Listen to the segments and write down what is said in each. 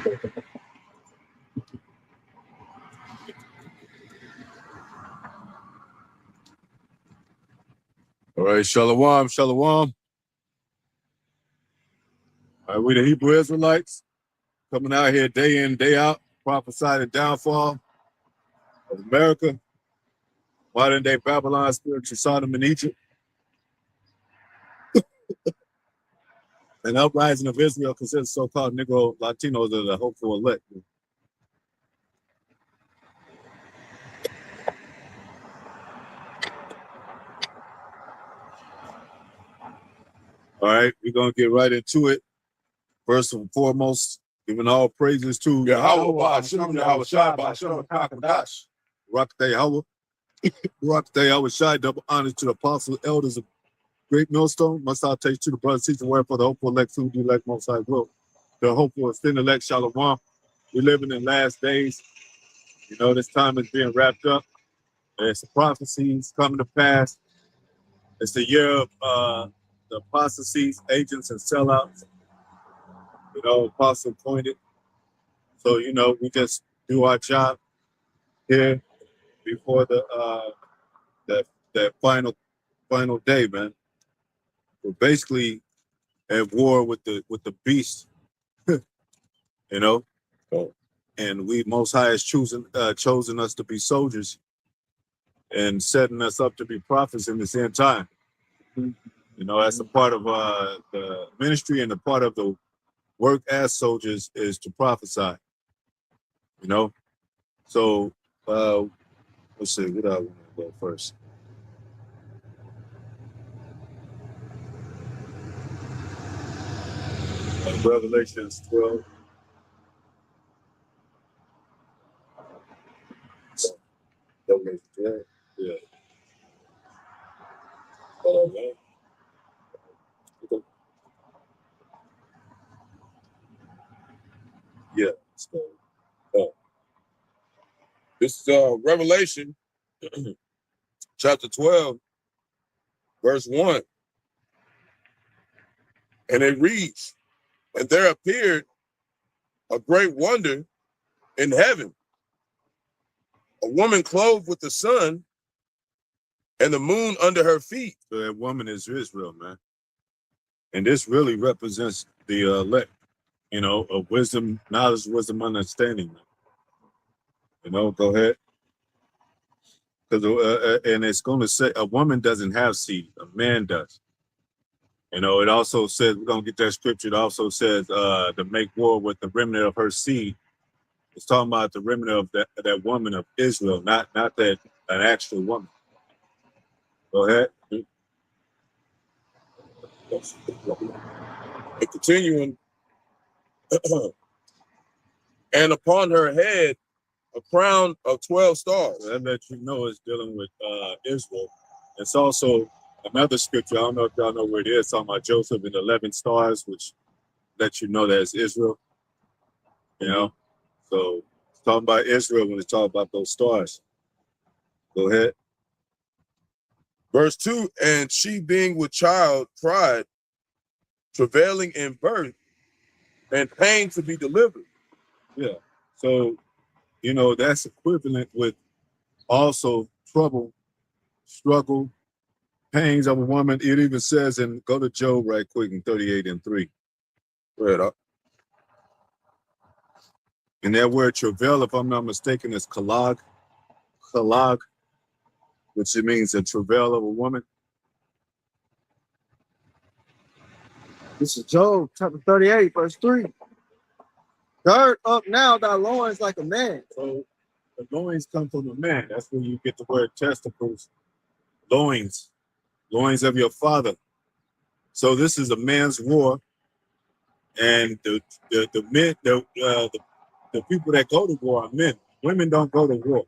All right, shalom, shalom. All right, we the Hebrew Israelites coming out here day in, day out, prophesying the downfall of America, modern day Babylon, spiritual Sodom and Egypt, an uprising of Israel considered so-called Negro Latinos are the hopeful elect. All right, we're going to get right into it. First and foremost, giving all praises to Yahawah, Bahasham, Yahawashi, Bahasham, Qadash. Yahawah, Yahawashi, double honor to the apostles, elders of Great Millstone. Must salutation to the brothers, sisters, where for the hopeful elect, who do elect most high will. The hopeful extended elect, shalom. We're living in last days. You know, this time is being wrapped up. There's the prophecies coming to pass. It's the year of the apostases, agents, and sellouts. You know, apostle appointed. So, you know, we just do our job here before that final day, man. We're basically at war with the beast, you know. And we Most High has chosen us to be soldiers and setting us up to be prophets in this end time. You know, that's a part of the ministry, and a part of the work as soldiers is to prophesy. You know, so let's see, what I want to go first. Revelations 12. Yeah. Yeah. This is Revelation chapter 12, verse 1. And it reads, and there appeared a great wonder in heaven, a woman clothed with the sun and the moon under her feet. So that woman is Israel, man. And this really represents the elect, you know, of wisdom, knowledge, wisdom, understanding. You know, go ahead. Because and it's going to say a woman doesn't have seed, a man does. You know, it also says, we're going to get that scripture. It also says to make war with the remnant of her seed. It's talking about the remnant of that woman of Israel, not that an actual woman. Go ahead. And continuing, and upon her head a crown of 12 stars. So that lets you know it's dealing with Israel. It's also another scripture. I don't know if y'all know where it is. Talking about Joseph and 11 stars, which lets you know that it's Israel. You know, so it's talking about Israel when it's talking about those stars. Go ahead. Verse 2, and she being with child cried, travailing in birth, and pain to be delivered. Yeah. So, you know, that's equivalent with also trouble, struggle, pains of a woman. It even says, and go to Job right quick in 38:3. Read up. And that word travail, if I'm not mistaken, is kalag, which it means a travail of a woman. This is Job chapter 38, verse 3. Gird up now thy loins like a man. So the loins come from a man. That's where you get the word testicles. Loins of your father. So this is a man's war, and the men, the people that go to war are men. Women don't go to war,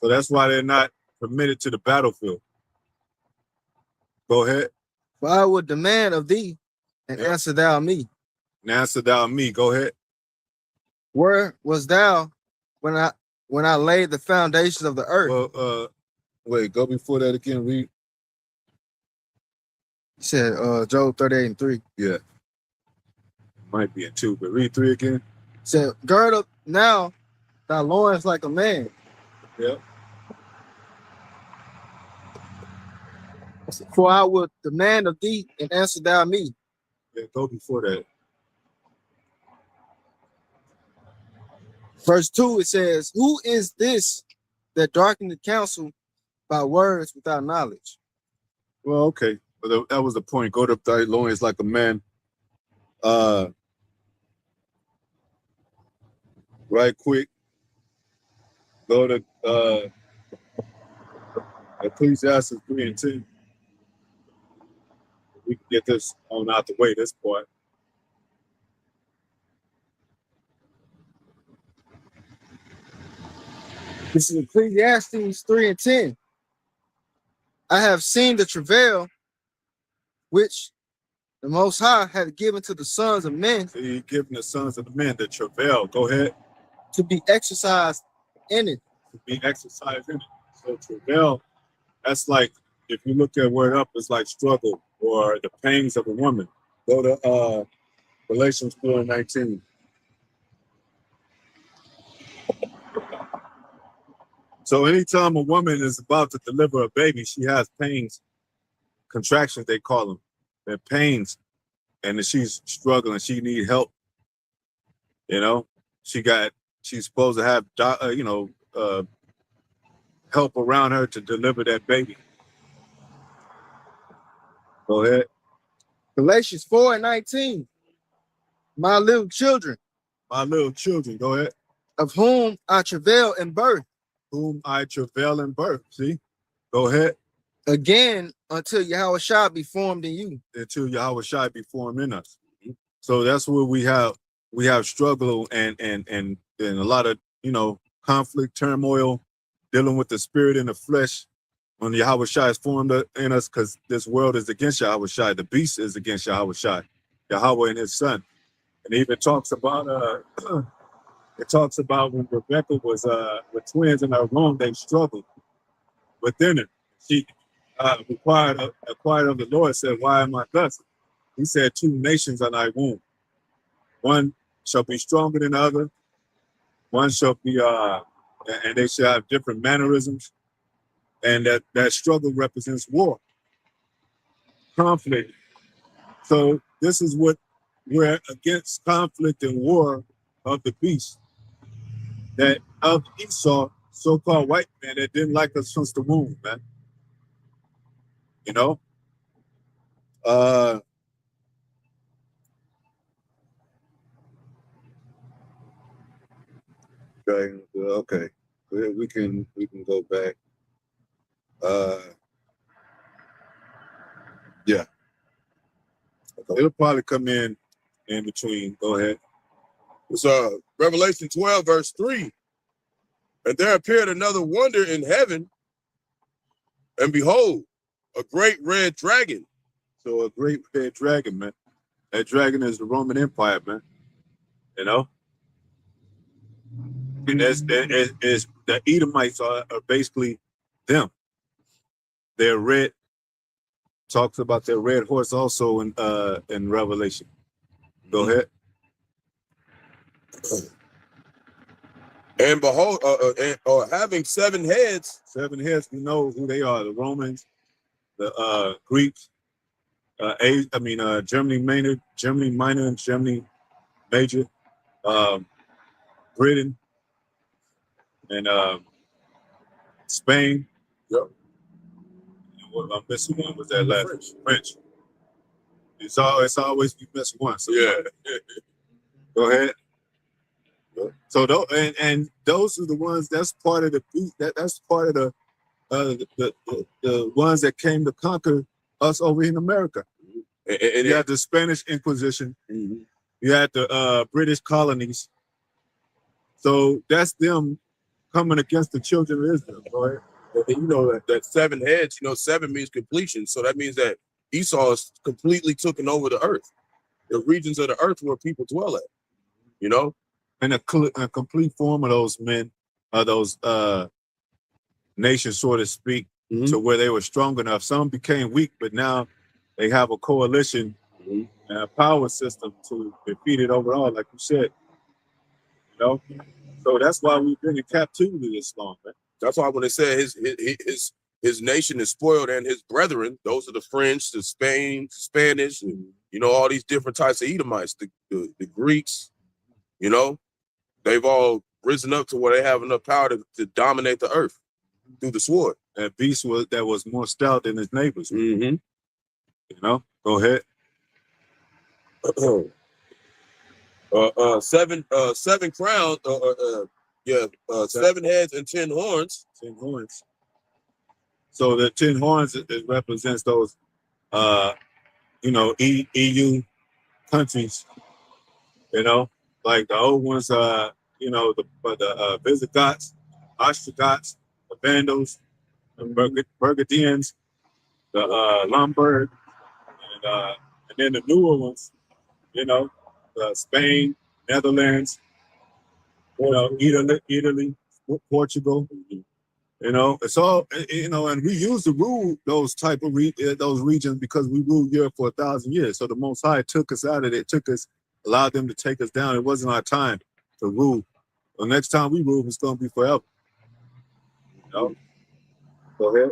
so that's why they're not permitted to the battlefield. Go ahead. For I would demand of thee, and answer thou me. And answer thou me. Go ahead. Where was thou when I laid the foundations of the earth? Well, wait, go before that again. Read. He said Job 38:3. Yeah. Might be in 2, but read 3 again. Said, gird up now thy loins like a man. Yep. For I will demand of thee, and answer thou me. Yeah, go before that. Verse 2, it says, who is this that darkened the counsel by words without knowledge? Well, okay. But that was the point. Go to thy loins like a man. Right quick. Go to Ecclesiastes 3 and 10. We can get this on out the way, this part. This is Ecclesiastes 3 and 10. I have seen the travail which the Most High had given to the sons of men. So he given the sons of the men the travail. Go ahead. To be exercised in it. To be exercised in it. So travail, that's like, if you look that word up, it's like struggle or the pangs of a woman. Go to Galatians 4 and 19. So anytime a woman is about to deliver a baby, she has pains, contractions, they call them. They're pains, and she's struggling. She need help. You know, she's supposed to have, help around her to deliver that baby. Go ahead. Galatians 4 and 19. My little children. My little children, go ahead. Of whom I travail in birth. Whom I travail in birth. See? Go ahead. Again, until Yahawashi be formed in you. Until Yahawashi be formed in us. So that's where we have struggle and a lot of, conflict, turmoil, dealing with the spirit and the flesh when Yahawashi is formed in us, because this world is against Yahawashi. The beast is against Yahawashi, Yahawah and his son. And it even talks about when Rebecca was with twins in her womb, they struggled within her. She inquired of the Lord, said, why am I thus? He said, 2 nations are thy womb. One shall be stronger than the other. One shall be, and they shall have different mannerisms. And that struggle represents war, conflict. So this is what we're against, conflict and war of the beast. That of Esau, so-called white man that didn't like us since the womb, man. Okay. We can go back. Yeah. Okay. It'll probably come in between. Go ahead. It's Revelation 12, verse 3. And there appeared another wonder in heaven, and behold, a great red dragon. So a great red dragon, man. That dragon is the Roman Empire, man. And the Edomites are basically them. They're red. Talks about their red horse also in Revelation. Go ahead. And behold, having 7 heads. 7 heads, we know who they are: the Romans, the Greeks, Germany Minor, and Germany Major, Britain, and Spain. Yep. And what I'm missing one was that last French. It's always we miss one. So yeah. Go ahead. So those are the ones. That's part of the beast. That's part of the ones that came to conquer us over in America. And you had the Spanish Inquisition. Mm-hmm. You had the British colonies. So that's them coming against the children of Israel, right? And that 7 heads. 7 means completion. So that means that Esau is completely taken over the earth, the regions of the earth where people dwell at. And a complete form of those men, those nations, so to speak, to where they were strong enough. Some became weak, but now they have a coalition and a power system to defeat it overall, like you said. You know, so that's why we've been in captivity this long, man. That's why when they said his nation is spoiled and his brethren, those are the French, the Spanish, and all these different types of Edomites, the Greeks, they've all risen up to where they have enough power to dominate the earth through the sword. That beast that was more stout than his neighbors. Mm-hmm. Go ahead. Seven crowns. 7 heads and 10 horns. 10 horns. So the 10 horns it represents those, EU countries. Like the old ones. The Visigoths, Ostrogoths, the Vandals, the Burgundians, the Lombard, and then the newer ones. Spain, Netherlands, Italy, Portugal. It's all and we used to rule those type of those regions because we ruled here for 1,000 years. So the Most High took us out of it. Allowed them to take us down. It wasn't our time to rule. The next time we rule, it's going to be forever. Go ahead.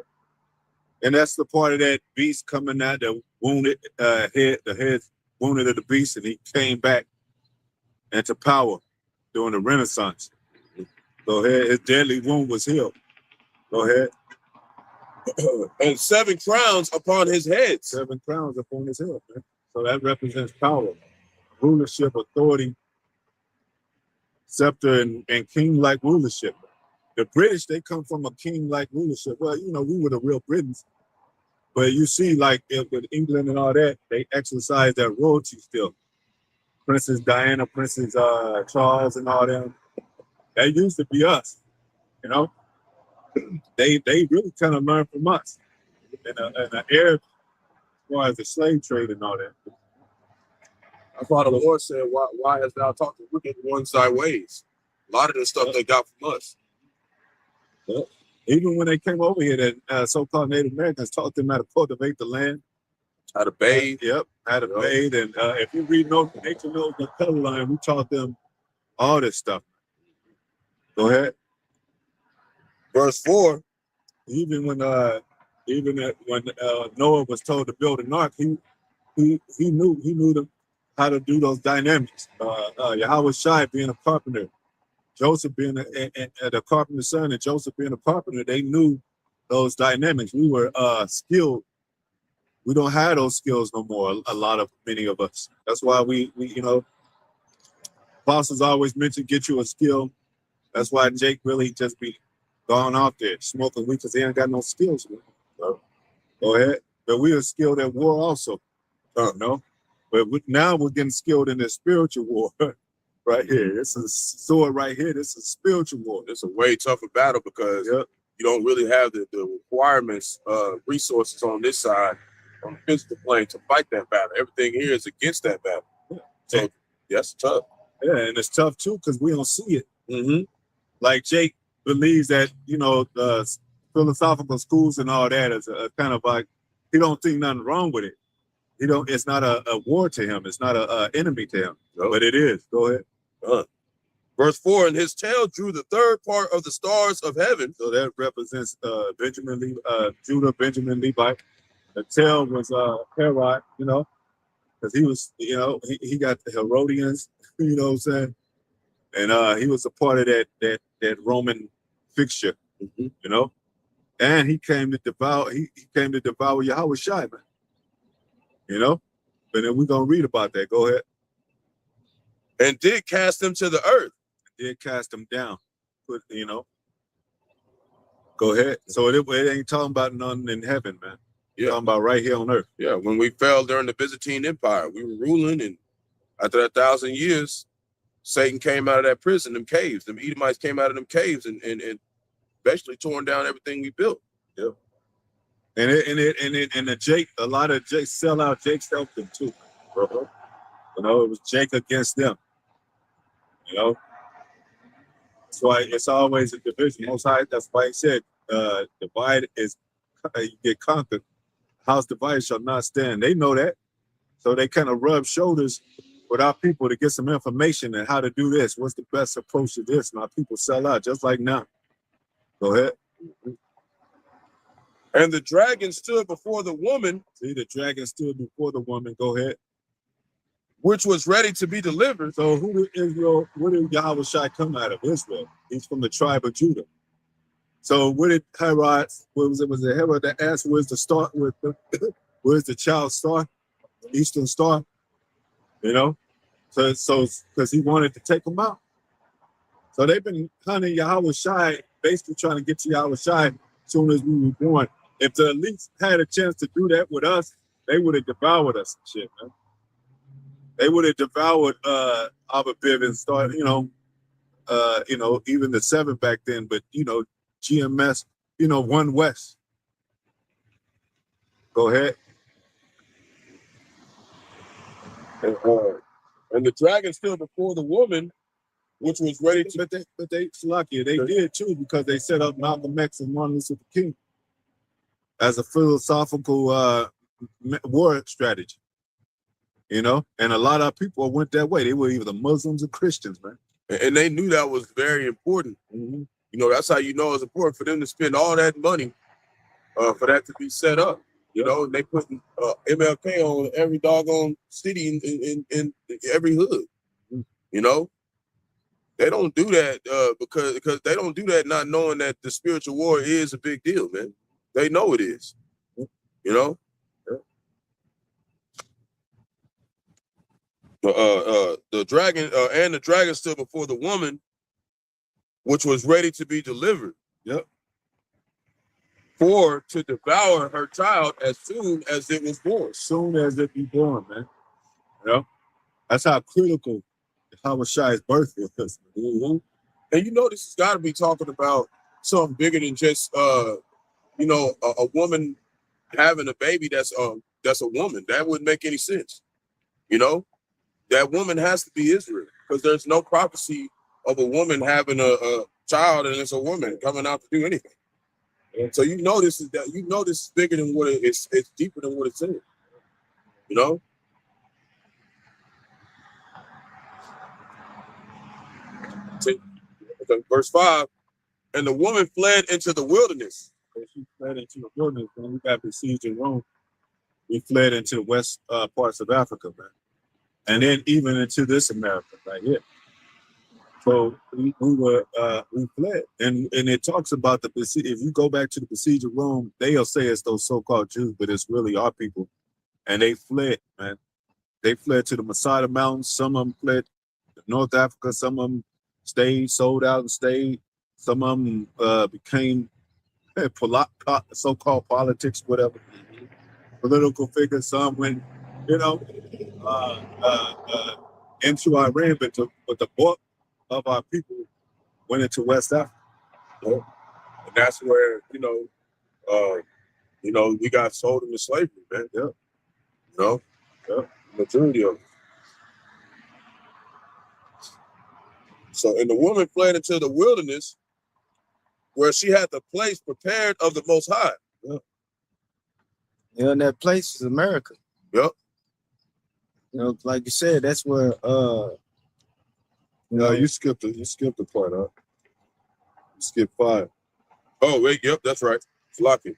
And that's the part of that beast coming out, the wounded head, the head wounded of the beast, and he came back into power during the Renaissance. Go ahead. His deadly wound was healed. Go ahead. And 7 crowns upon his head. 7 crowns upon his head, man. So that represents power, rulership, authority, scepter, and king-like rulership. The British, they come from a king-like rulership. Well, we were the real Britons. But you see, like with England and all that, they exercise their royalty still. Princess Diana, Princess Charles, and all them. That used to be us, They really kind of learned from us. And the Arab, as far as the slave trade and all that. That's why the Lord said, why hast thou taught the wicked ones thy ways? A lot of the stuff they got from us. Yep. Even when they came over here, that so-called Native Americans taught them how to cultivate the land. How to bathe. Yep, how to bathe. And if you read Nature Knows the Color Line, we taught them all this stuff. Go ahead. Verse 4. Even when Noah was told to build an ark, he knew how to do those dynamics. Yahawashi being a carpenter, Joseph being the carpenter's son, and Joseph being a carpenter, they knew those dynamics. We were skilled. We don't have those skills no more. Many of us. That's why we apostles always mention get you a skill. That's why Jake really just be gone off there smoking weed because he ain't got no skills. So, go ahead. But we are skilled at war also. But now we're getting skilled in the spiritual war right here. This is a sword right here. This is a spiritual war. It's a way tougher battle because you don't really have the requirements, resources on this side, on the physical plane to fight that battle. Everything here is against that battle. Yeah. So that's tough. Yeah, and it's tough too because we don't see it. Mm-hmm. Like Jake believes that, the philosophical schools and all that is a kind of like, he don't think nothing wrong with it. It's not a war to him. It's not an enemy to him, but it is. Go ahead. Verse 4, and his tail drew the third part of the stars of heaven. So that represents Judah, Benjamin, Levi. The tail was Herod, because he was, he got the Herodians, you know what I'm saying? And he was a part of that Roman fixture, and he came to devour. He came to devour Yahawashi, man. But then we're gonna read about that. Go ahead. And did cast him to the earth. Did cast him down. Go ahead. So it ain't talking about none in heaven, man. Yeah. Talking about right here on earth. Yeah. When we fell during the Byzantine Empire, we were ruling, and after 1,000 years, Satan came out of that prison, them caves. Them Edomites came out of them caves and basically torn down everything we built. Yep. And the Jake, a lot of Jake sellout Jakes helped them too. It was Jake against them. That's why it's always a division. Most High, that's why he said, divide is you get conquered. House divided shall not stand. They know that. So they kind of rub shoulders with our people to get some information on how to do this. What's the best approach to this? And our people sell out just like now. Go ahead. And the dragon stood before the woman. See, the dragon stood before the woman. Go ahead. Which was ready to be delivered. So who did Israel, where did Yahawashi come out of? Israel. He's from the tribe of Judah. So where did Herod, was it Herod that asked where's the star, where's the child star? Eastern star? You know? So because he wanted to take them out. So they've been hunting Yahawashi, basically trying to get to Yahawashi as soon as we were born. If the elites had a chance to do that with us, they would have devoured us and shit, man. They would have devoured Abba Bib and started, even the 7 back then, but GMS, One West. Go ahead. And the dragon stood before the woman, which was ready to. But they Salakia, they did too, because they set up Malcolm X and Martin Luther King as a philosophical war strategy. And a lot of people went that way. They were either Muslims or Christians, man. And they knew that was very important. Mm-hmm. That's how it's important for them to spend all that money for that to be set up. And they put MLK on every doggone city in every hood. Mm-hmm. They don't do that because they don't do that not knowing that the spiritual war is a big deal, man. They know it is. The dragon stood before the woman, which was ready to be delivered. Yep. For to devour her child as soon as it was born. As soon as it be born, man. That's how critical Yahawashi's birth was. Mm-hmm. And this has got to be talking about something bigger than just a woman having a baby that's a woman. That wouldn't make any sense. That woman has to be Israel, because there's no prophecy of a woman having a child and it's a woman coming out to do anything. And so this is bigger than what it's deeper than what it's in. Verse 5, and the woman fled into the wilderness. So she fled into the wilderness when we got besieged in Rome. We fled into the west parts of Africa, man. And then even into this America right here. So we fled. And it talks about if you go back to the besiege of Rome, they'll say it's those so-called Jews, but it's really our people. And they fled, man. They fled to the Masada Mountains. Some of them fled to North Africa. Some of them stayed, sold out and stayed. Some of them became so-called politics, whatever. Political figures. Some went, into Iran, but the bulk of our people went into West Africa. And that's where, we got sold into slavery, man. Yeah. Majority of it. So, and the woman fled into the wilderness where she had the place prepared of the Most High. Yeah, and that place is America. Yep. Like you said, that's where you skipped the part, huh? You skipped 5. Oh, wait, yep, that's right. Salaki.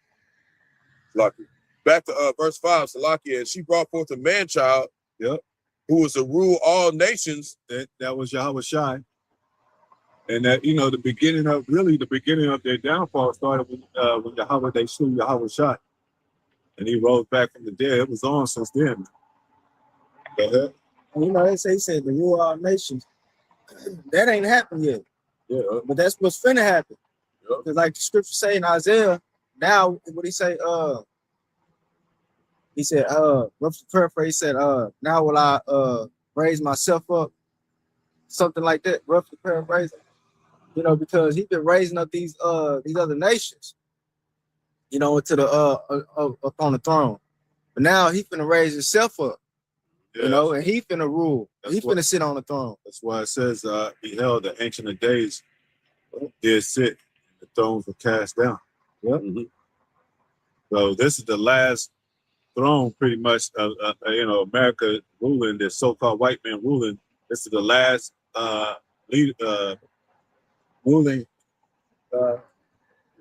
Back to verse 5, Salaki, and she brought forth a man-child, yep, who was to rule all nations. That was Yahawashi. And that, the beginning of their downfall started when they slew Yahawashi. And he rose back from the dead. It was on since then. And they said the rule all nations. That ain't happened yet. Yeah. But that's what's finna happen. Yeah. Because like the scripture say in Isaiah, now what he say, roughly paraphrase, he said, now will I raise myself up. Something like that, roughly paraphrasing. Because he's been raising up these other nations, into the up on the throne. But now he's finna raise himself up. Yeah. And he finna rule. He finna sit on the throne. That's why it says he held the Ancient of Days did sit, the thrones were cast down. Yep. Mm-hmm. So this is the last throne, pretty much. America ruling, the so-called white man ruling. This is the last ruling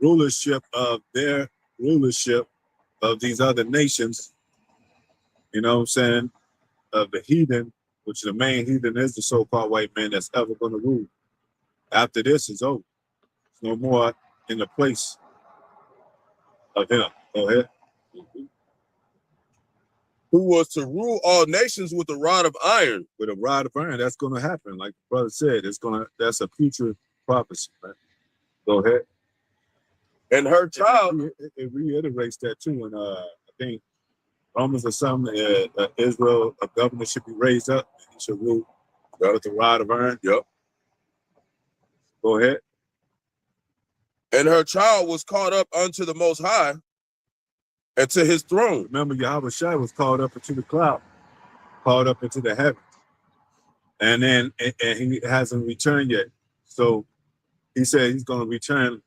rulership of their rulership of these other nations. You know what I'm saying? Of the heathen, which the main heathen is the so-called white man that's ever going to rule. After this is over. There's no more in the place of him. Go ahead. Who was to rule all nations with a rod of iron. With a rod of iron, that's going to happen. Like the brother said, that's a future prophecy, man. Go ahead. And her child. It reiterates that too. And I think Romans or something, Israel, a governor should be raised up. He should rule with the rod of iron. Yep. Go ahead. And her child was caught up unto the Most High and to his throne. Remember, Yahawashi was called up into the cloud, called up into the heavens. And then and he hasn't returned yet. So he said he's going to return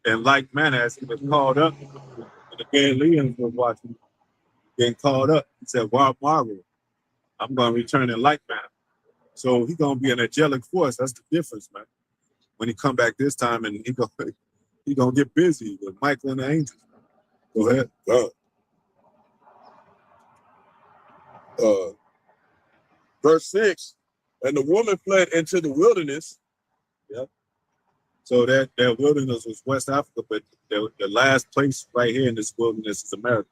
in like manner as he was called up. And the Galileans was watching, getting called up. He said, "Wow, marvel, I'm going to return in like manner." So he's going to be an angelic force. That's the difference, man. When he come back this time, and he gonna get busy with Michael and the angels. Go ahead. Verse 6, and the woman fled into the wilderness. Yep. So that wilderness was West Africa, but the last place right here in this wilderness is America.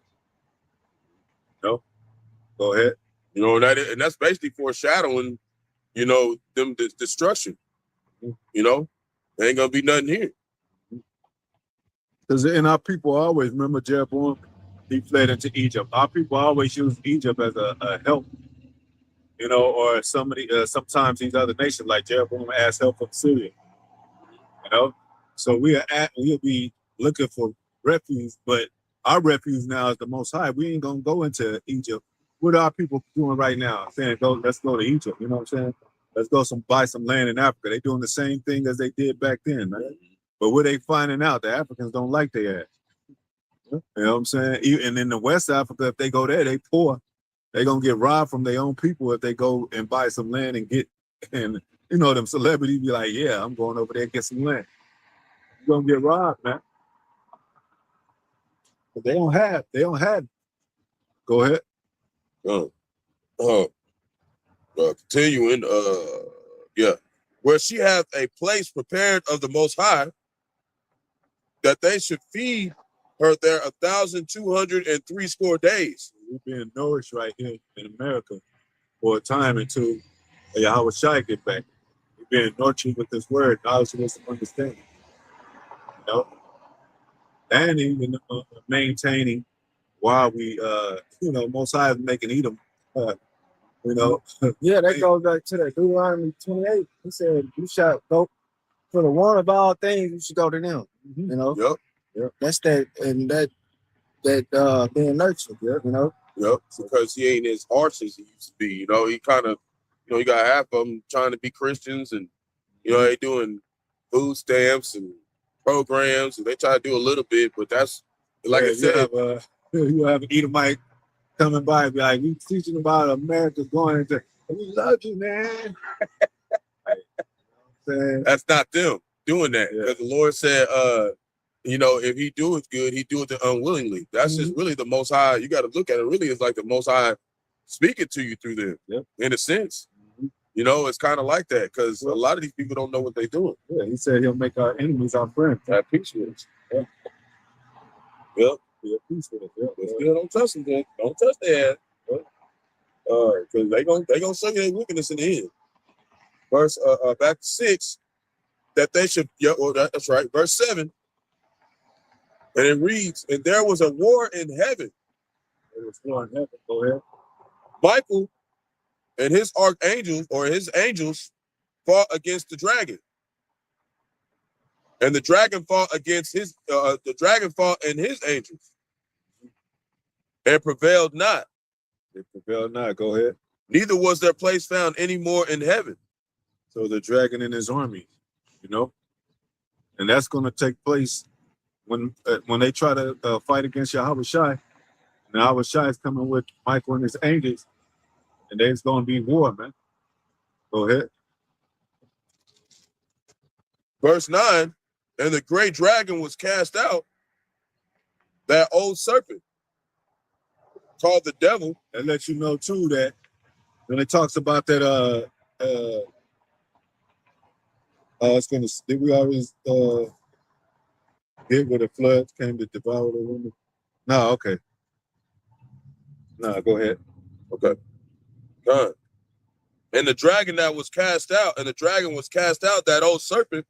No? Go ahead. You know, and that's basically foreshadowing, you know, them destruction. You know, there ain't gonna be nothing here. Because our people always remember Jeroboam, he fled into Egypt. Our people always use Egypt as a help, you know, or sometimes these other nations like Jeroboam asked help from Syria, you know. So we'll be looking for refuge, but our refuge now is the Most High. We ain't gonna go into Egypt. What are our people doing right now? Saying, let's go to Egypt. You know what I'm saying? Let's go buy some land in Africa. They're doing the same thing as they did back then, man. But what they finding out, the Africans don't like their ass. You know what I'm saying? And in the West Africa, if they go there, they poor. They're going to get robbed from their own people if they go and buy some land and you know, them celebrities be like, yeah, I'm going over there and get some land. You're going to get robbed, man. But they don't have. Go ahead. Continuing, where she hath a place prepared of the Most High, that they should feed her there 1,260 days. We're being nourished right here in America for a time until Yahawashi get back. We're being nurtured with this word, knowledge, wisdom, understanding. You know, and even maintaining while we, Most High is making Edom. You know. Yeah, that goes back to that Deuteronomy 28. He said, "You shall go for the one of all things. You should go to them." Mm-hmm. You know. Yep. That's that, and that being nurtured. You know. Yep. Because he ain't as harsh as he used to be. You know, he kind of, you know, you got half of them trying to be Christians, and you know, they doing food stamps and programs, and they try to do a little bit, but that's like I said. You have an Edomite coming by and be like, we teaching about America going into, we love you, man. That's not them doing that. Because the Lord said, you know, if he do it good, he do it unwillingly. That's just really the Most High. You got to look at it really as like the Most High speaking to you through them, in a sense. You know, it's kind of like that because a lot of these people don't know what they're doing. Yeah, he said he'll make our enemies our friends. Have peace with us. Yep. Be at peace with us. But still don't touch them, then. Don't touch their ass. Because they gonna show you their wickedness in the end. Verse back to 6, that they should, that's right, verse 7. And it reads, and there was a war in heaven. There was war in heaven. Go ahead. Michael and his archangels, or his angels, fought against the dragon. And the dragon fought against his and his angels. And prevailed not. It prevailed not. Go ahead. Neither was their place found any more in heaven. So the dragon and his army, you know, and that's going to take place when they try to fight against Yahawashi. Now Yahawashi is coming with Michael and his angels, and there's going to be war, man. Go ahead. Verse 9, and the great dragon was cast out, that old serpent, called the devil. That lets you know, too, that when it talks about that, it's going to, did we always hit where the floods came to devour the woman? No, okay. No, go ahead. Okay. Done. And the dragon that was cast out, that old serpent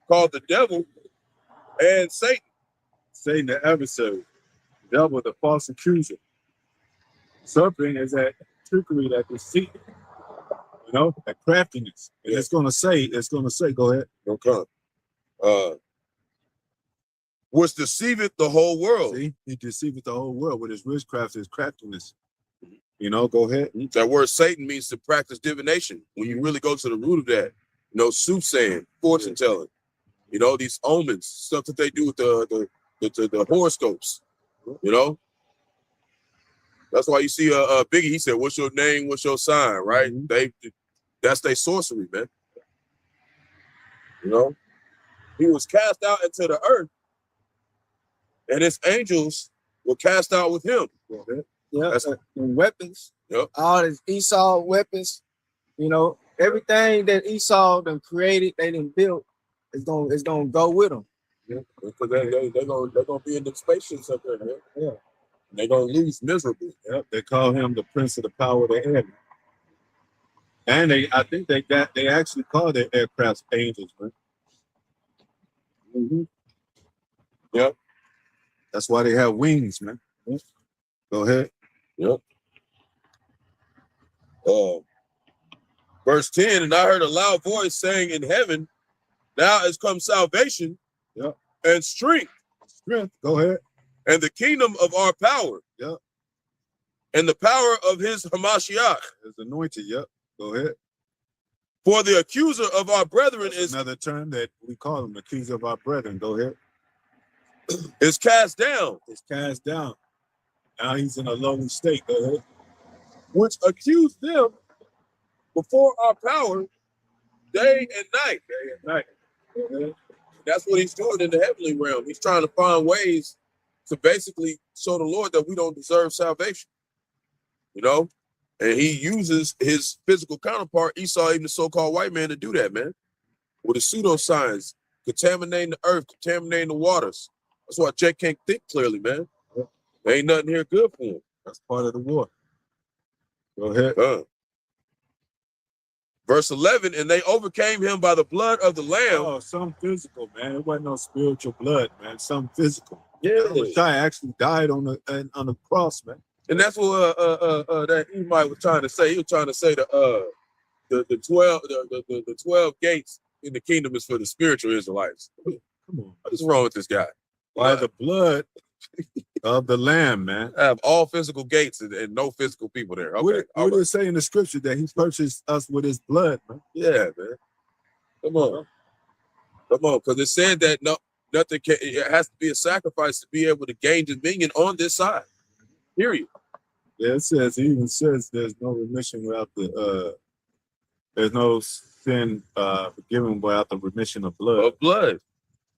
called the devil and Satan. Satan, the adversary. Devil, the false accuser. Serpent is that trickery, that deceit, that craftiness. And Yeah. it's going to say, go ahead. Okay. Which deceiveth the whole world. See, he deceiveth the whole world with his witchcraft, his craftiness. Go ahead. That word Satan means to practice divination. When you really go to the root of that, soothsaying, fortune telling, these omens, stuff that they do with the horoscopes, That's why you see Biggie, he said, what's your name, what's your sign, right? Mm-hmm. That's their sorcery, man. He was cast out into the earth, and his angels were cast out with him. Yeah, and weapons. Yep. All his Esau weapons. Everything that Esau done created, they done built, is gonna go with them. Yeah, because they're gonna be in the spaceships up there, man. Yeah. And they're gonna lose miserably. Yep. They call him the prince of the power of the air. And I think they actually call their aircrafts angels, man. Mm-hmm. Yep. That's why they have wings, man. Go ahead. Yep. Verse 10, and I heard a loud voice saying in heaven, now has come salvation, yep, and strength. Go ahead. And the kingdom of our power. Yep. And the power of his Hamashiach. His anointed, yep. Go ahead. For the accuser of our brethren is another term that we call him, accuser of our brethren. Go ahead. Is cast down. It's cast down. Now he's in a lowly state. Go ahead. Which accused them before our power day and night. Day and night. Okay. That's what he's doing in the heavenly realm. He's trying to find ways to basically show the Lord that we don't deserve salvation. And he uses his physical counterpart, Esau, even the so-called white man, to do that, man. With his pseudoscience, contaminating the earth, contaminating the waters. That's why Jake can't think clearly, man. There ain't nothing here good for him. That's part of the war. Go ahead. Verse 11, and they overcame him by the blood of the Lamb. Oh, some physical, man. It wasn't no spiritual blood, man. Some physical. Yeah. Shai actually died on the cross, man. And that's what that Emite was trying to say. He was trying to say the 12 gates in the kingdom is for the spiritual Israelites. Come on. What is wrong with this guy? By the blood of the Lamb, man. I have all physical gates and no physical people there. Okay. What does it say in the scripture that he purchased us with his blood, man? Yeah, man. Come on, because it said that nothing can. It has to be a sacrifice to be able to gain dominion on this side. Period. Yeah, it even says there's no remission without there's no sin forgiven without the remission of blood.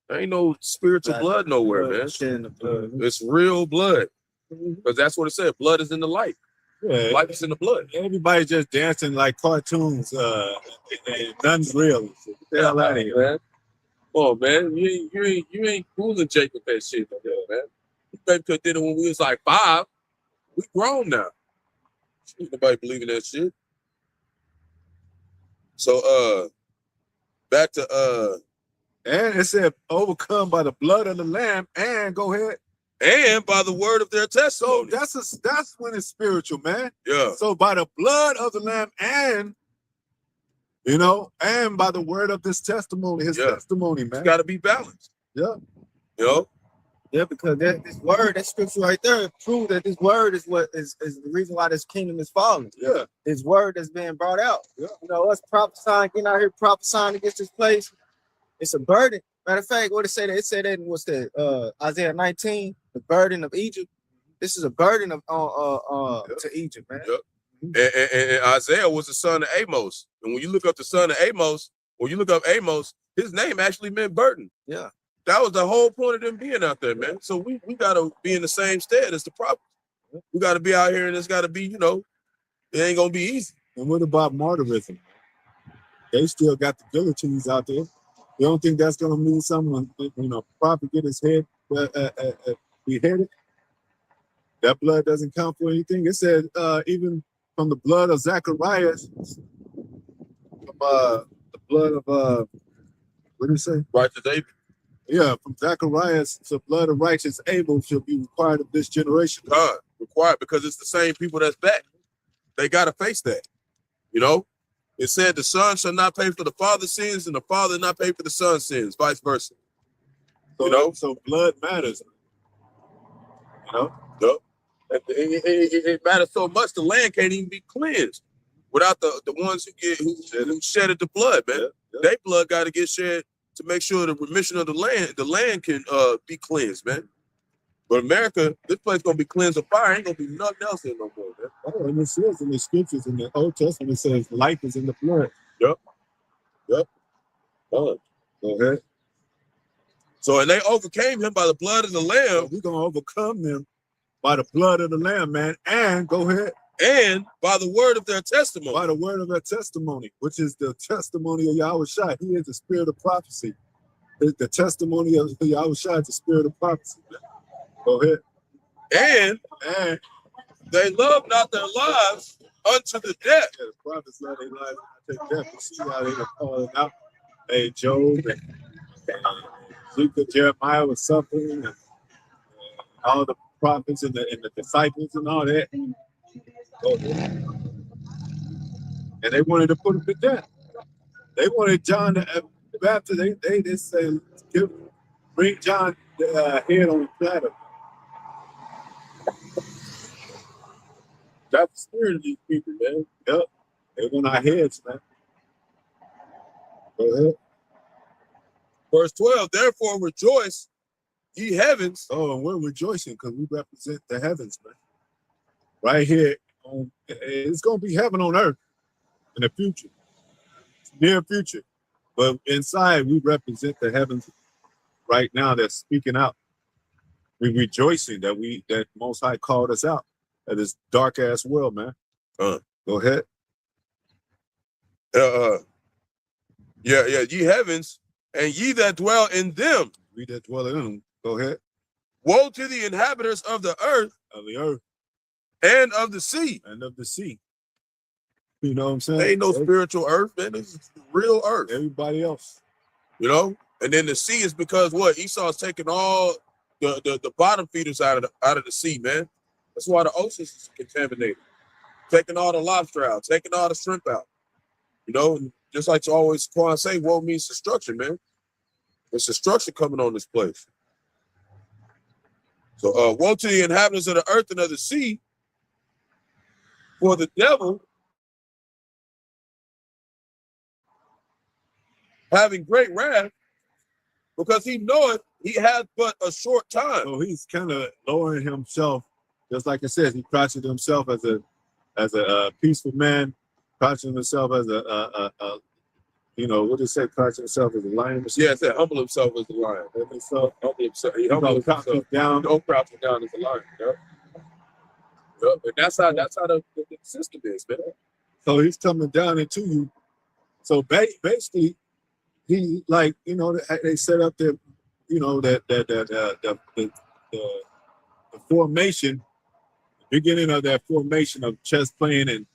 There ain't no spiritual blood nowhere, man. It's real blood. Because that's what it said. Blood is in the light. Yeah. Life is in the blood. Everybody just dancing like cartoons. And none's real. Get the hell out of here, man. Oh man, you ain't fooling Jake with that shit, man. You baby could did it when we was like 5. We grown now. Ain't nobody believing that shit. So back to and it said overcome by the blood of the Lamb, and go ahead. And by the word of their testimony. So that's when it's spiritual, man. Yeah. So by the blood of the Lamb and and by the word of this testimony, his testimony, man. It's got to be balanced. Yeah. Yeah, because this word, that scripture right there, proves that this word is what is the reason why this kingdom is falling. Yeah. This word that's being brought out. Yeah. Us prophesying, getting out here prophesying against this place, it's a burden. Matter of fact, what it said that in what's that? Isaiah 19, the burden of Egypt. This is a burden of to Egypt, man. Yep. And Isaiah was the son of Amos. And when you look up the son of Amos, his name actually meant burden. Yeah. That was the whole point of them being out there, man. So we got to be in the same stead as the prophets. We got to be out here, and it's got to be, it ain't going to be easy. And what about martyrism? They still got the guillotines out there. You don't think that's going to mean something when a prophet get his head beheaded? That blood doesn't count for anything. It said even from the blood of Zacharias, from the blood of what did it say? Righteous Abel. Yeah, from Zacharias, the blood of righteous Abel shall be required of this generation. God, required, because it's the same people that's back. They got to face that. It said the son shall not pay for the father's sins, and the father not pay for the son's sins, vice versa. So blood matters. Yep. It matters so much the land can't even be cleansed without the ones who shedded the blood, man. Their blood got to get shed to make sure the remission of the land can be cleansed, man. But America, this place gonna be cleansed of fire. Ain't gonna be nothing else in no more, man. Oh, and it says in the scriptures in the Old Testament, it says life is in the blood. Yep. Go ahead. So, and they overcame him by the blood of the Lamb. So we're gonna overcome them by the blood of the Lamb, man. And go ahead. And by the word of their testimony. By the word of their testimony, which is the testimony of Yahawashi. He is the spirit of prophecy. The testimony of Yahawashi is the spirit of prophecy. Go ahead. And they love not their lives unto the death. Yeah, the prophets love their lives unto death. You see how they were calling out. Hey, Job and Ezekiel, Jeremiah was suffering, and all the prophets and the disciples and all that. And they wanted to put him to death. They wanted John the Baptist. They just say, bring John the head on the platter. That's the spirit of these people, man. Yep. They want our heads, man. Go ahead. Verse 12, therefore rejoice, ye heavens. Oh, and we're rejoicing because we represent the heavens, man. Right here. It's going to be heaven on earth in the future. Near future. But inside, we represent the heavens right now that's speaking out. We're rejoicing that Most High called us out of this dark ass world, man. Go ahead. Ye heavens, and ye that dwell in them. We that dwell in them. Go ahead. Woe to the inhabitants of the earth. Of the earth. And of the sea. And of the sea. You know what I'm saying? There ain't no spiritual earth, man. This is real earth. Everybody else. And then the sea is because what? Esau's taking all the bottom feeders out of the sea, man. That's why the oceans is contaminated. Taking all the lobster out, taking all the shrimp out. And just like you always Quan say, woe means destruction, man. There's destruction coming on this place. So woe to the inhabitants of the earth and of the sea, for the devil having great wrath, because he knoweth he hath but a short time. So he's kind of lowering himself, just like it says, he crouches himself as a peaceful man, crouching himself as what does it say, crouching himself as a lion? Yeah, it said humble himself as a lion. Humble himself. He humble himself down. Don't crouch him down as a lion. And that's how the system is, man. So he's coming down into you. So basically, he they set up their, the formation, the beginning of that formation of chess playing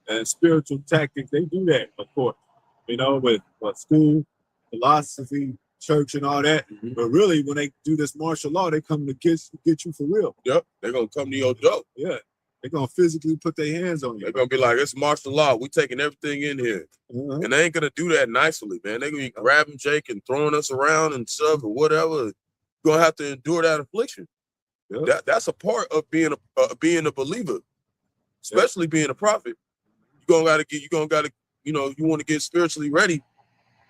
and spiritual tactics. They do that, of course, with school, philosophy, church, and all that. Mm-hmm. But really, when they do this martial law, they come to get you for real. Yep, they're gonna come to your door. Yeah. They're going to physically put their hands on you. They're going to be like, it's martial law. We taking everything in here. Mm-hmm. And they ain't going to do that nicely, man. They're going to be grabbing Jake and throwing us around and stuff or whatever. You're going to have to endure that affliction. Yep. That's a part of being a believer, especially being a prophet. You want to get spiritually ready.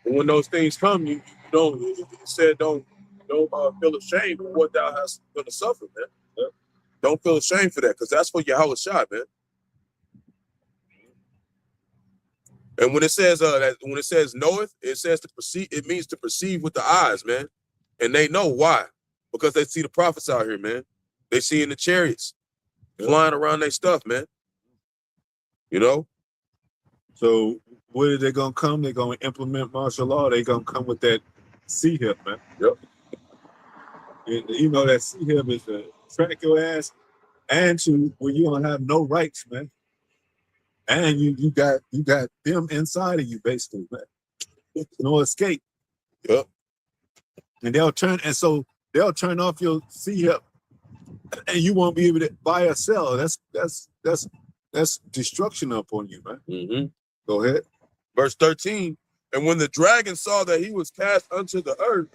And when those things come, you don't feel ashamed of what thou hast going to suffer, man. Yep. Don't feel ashamed for that, because that's for Yahawashi, man. And when it says knoweth, it says to perceive. It means to perceive with the eyes, man. And they know why, because they see the prophets out here, man. They see in the chariots flying around their stuff, man. You know. So where are they gonna come? They're gonna implement martial law. They're gonna come with that C hip, man. Yep. You know that C hip is to track your ass and to where you don't have no rights, man. And you got them inside of you, basically, man. No escape. Yep. And they'll turn off your C hip, and you won't be able to buy or sell. That's destruction upon you, man. Mm-hmm. Go ahead. Verse 13. And when the dragon saw that he was cast unto the earth,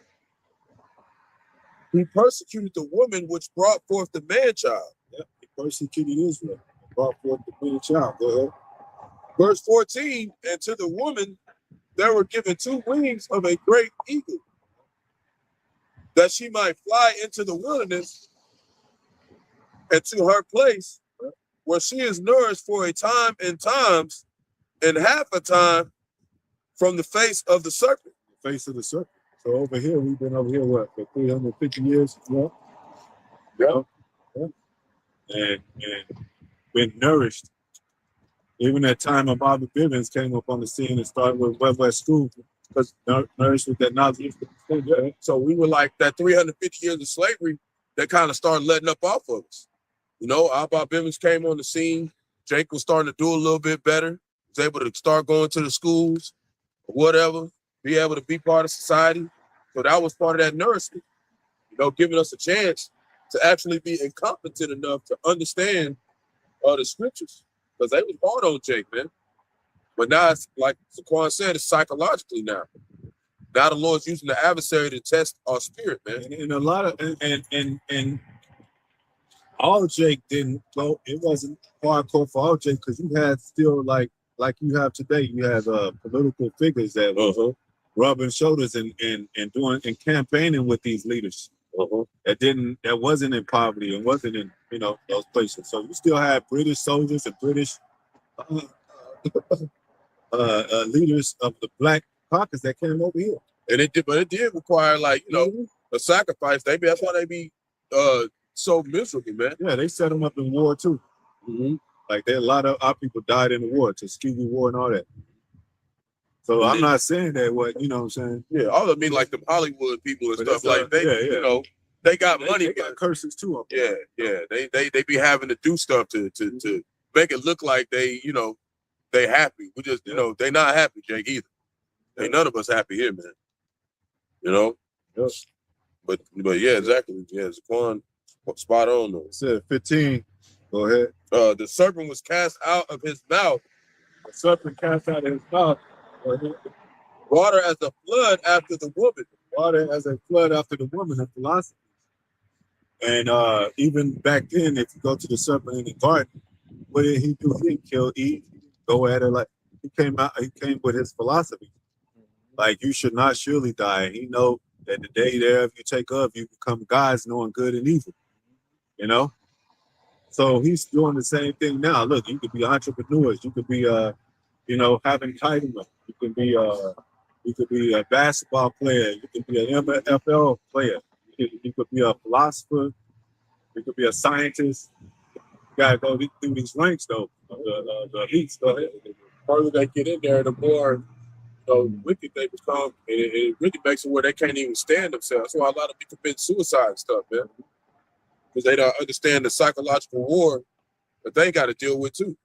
he persecuted the woman which brought forth the man-child. Yep. He persecuted Israel, brought forth the man-child. Go ahead. Verse 14. And to the woman there were given 2 wings of a great eagle, that she might fly into the wilderness and to her place where she is nourished for a time and times and half a time from the face of the serpent. The face of the serpent. So over here, we've been over here, what, for 350 years? Yeah. Yeah. And been nourished. Even that time of Bobby Bivens came up on the scene and started with West School, because nourished with that knowledge. Yeah. So we were like that 350 years of slavery that kind of started letting up off of us. You know, Bob Bivens came on the scene. Jake was starting to do a little bit better. Was able to start going to the schools, or whatever, be able to be part of society. So that was part of that nourishment, you know, giving us a chance to actually be incompetent enough to understand the scriptures, because they was hard on Jake, man. But now it's like Zaquan said, it's psychologically now. Now the Lord's using the adversary to test our spirit, man. And a lot of and all Jake didn't go. It wasn't hardcore for all Jake, because you had still like you have today. You have political figures that were rubbing shoulders and doing and campaigning with these leaders that wasn't in poverty and wasn't in those places. So you still have British soldiers and British leaders of the black caucus that came over here. And it did require, like, a sacrifice. That's why they be so miserable, man. Yeah, they set them up in war too. Mm-hmm. Like a lot of our people died in the war, Tuskegee War and all that. So I'm not saying that what I'm saying. Yeah, all I mean, like the Hollywood people and stuff, like they got money. They got curses too up there. Yeah. They be having to do stuff to make it look like they happy. We just they not happy, Jake, either. Ain't none of us happy here, man. Yep. But yeah, exactly. Yeah, Zaquan, spot on though. It said 15. Go ahead. The serpent was cast out of his mouth. The serpent cast out of his mouth. Water as a flood after the woman. Water as a flood after the woman, of philosophy. And even back then, if you go to the serpent in the garden, what did he do? He didn't kill Eve. Go at her like he came with his philosophy. Like, you should not surely die. He know that the day thereof you take of, you become gods knowing good and evil. So he's doing the same thing now. Look, you could be entrepreneurs. You could be, having titles. You could be a basketball player. You could be an NFL player. You could be a philosopher. You could be a scientist. You gotta go through these ranks, though. The elites. Go ahead. The further they get in there, the more wicked they become, and it really makes it where they can't even stand themselves. That's why a lot of people commit suicide and stuff, man, because they don't understand the psychological war that they got to deal with too.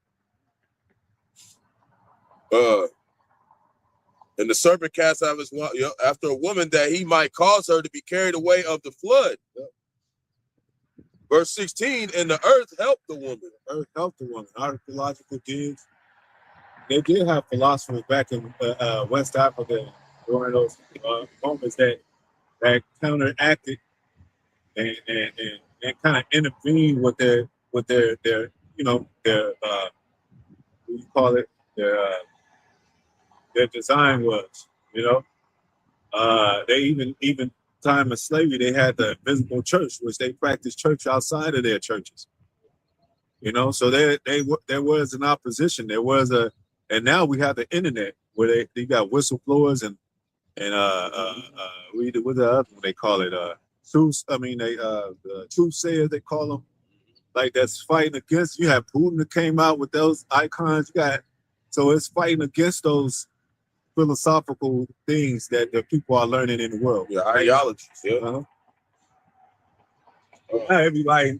And the serpent cast out of his mouth after a woman, that he might cause her to be carried away of the flood. Verse 16, and the earth helped the woman. The earth helped the woman. Archaeological digs. They did have philosophers back in West Africa during those moments that counteracted and kind of intervened with their what do you call it, their design was. They even time of slavery, they had the invisible church, which they practiced church outside of their churches. You know, so there was an opposition. There was and now we have the internet where they got whistleblowers and what's the other one they call it? Truth. I mean, the truth sayers they call them. Like that's fighting against. You have Putin that came out with those icons. So it's fighting against those philosophical things that the people are learning in the world. Yeah, ideologies. Yeah. Everybody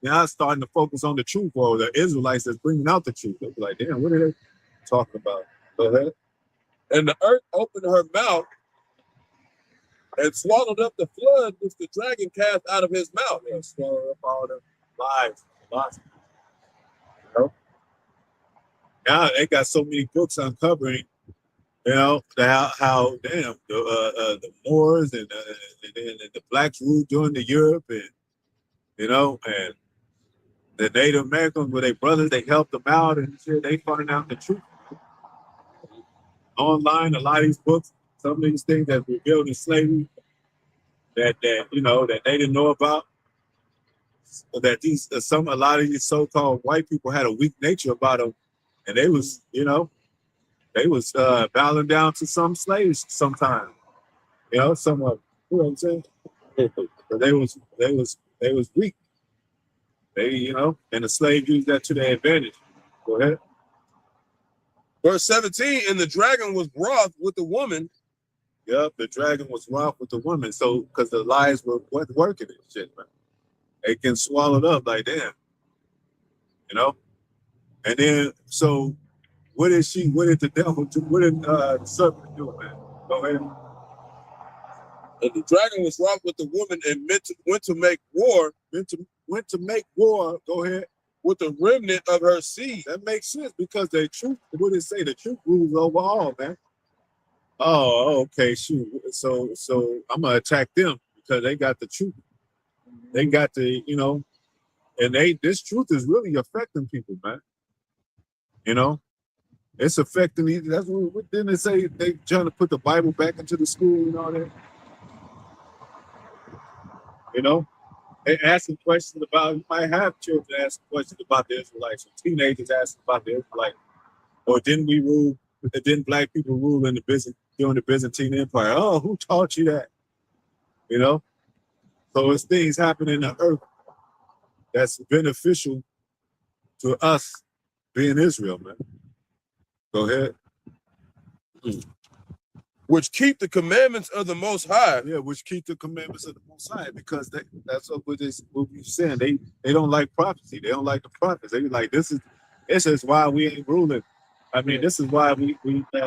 now starting to focus on the truth, or the Israelites that's bringing out the truth. They're like, damn, what are they talking about? Go ahead. And the earth opened her mouth and swallowed up the flood which the dragon cast out of his mouth. And swallowed up all the lies. You know? Now they got so many books uncovering, you know, how damn the Moors and the blacks ruled during the Europe, and you know, and the Native Americans were their brothers. They helped them out, and shit, they finding out the truth. Online, a lot of these books, some of these things that revealed in slavery that you know that they didn't know about. That a lot of these so-called white people had a weak nature about them, and they was, you know, they was bowing down to some slaves sometimes. You know, some of them, you know what I'm saying? But they was weak. They, you know, and the slaves used that to their advantage. Go ahead. Verse 17, and the dragon was wroth with the woman. Yep, the dragon was wroth with the woman. So, because the lies were working and shit, man. They can swallow it up like damn. You know? And then, so, what did the devil do? What did the serpent do, man? Go ahead. And the dragon was wroth with the woman and went to make war. Went to make war. Go ahead. With the remnant of her seed. That makes sense because the truth, what did it say? The truth rules over all, man. Oh, okay, shoot. So I'm gonna attack them because they got the truth. They got the, you know, and this truth is really affecting people, man. You know, it's affecting these. That's what didn't it say? They trying to put the Bible back into the school and all that. You know, they asking questions about. You might have children asking questions about the Israelites, or teenagers asking about the Israelites, or didn't black people rule in during the Byzantine Empire? Oh, who taught you that? You know, so it's things happening on earth that's beneficial to us being Israel, man. Go ahead. Which keep the commandments of the Most High. Yeah, which keep the commandments of the Most High, because that's what we're saying. They don't like prophecy. They don't like the prophets. They like this is why we ain't ruling. I mean, this is why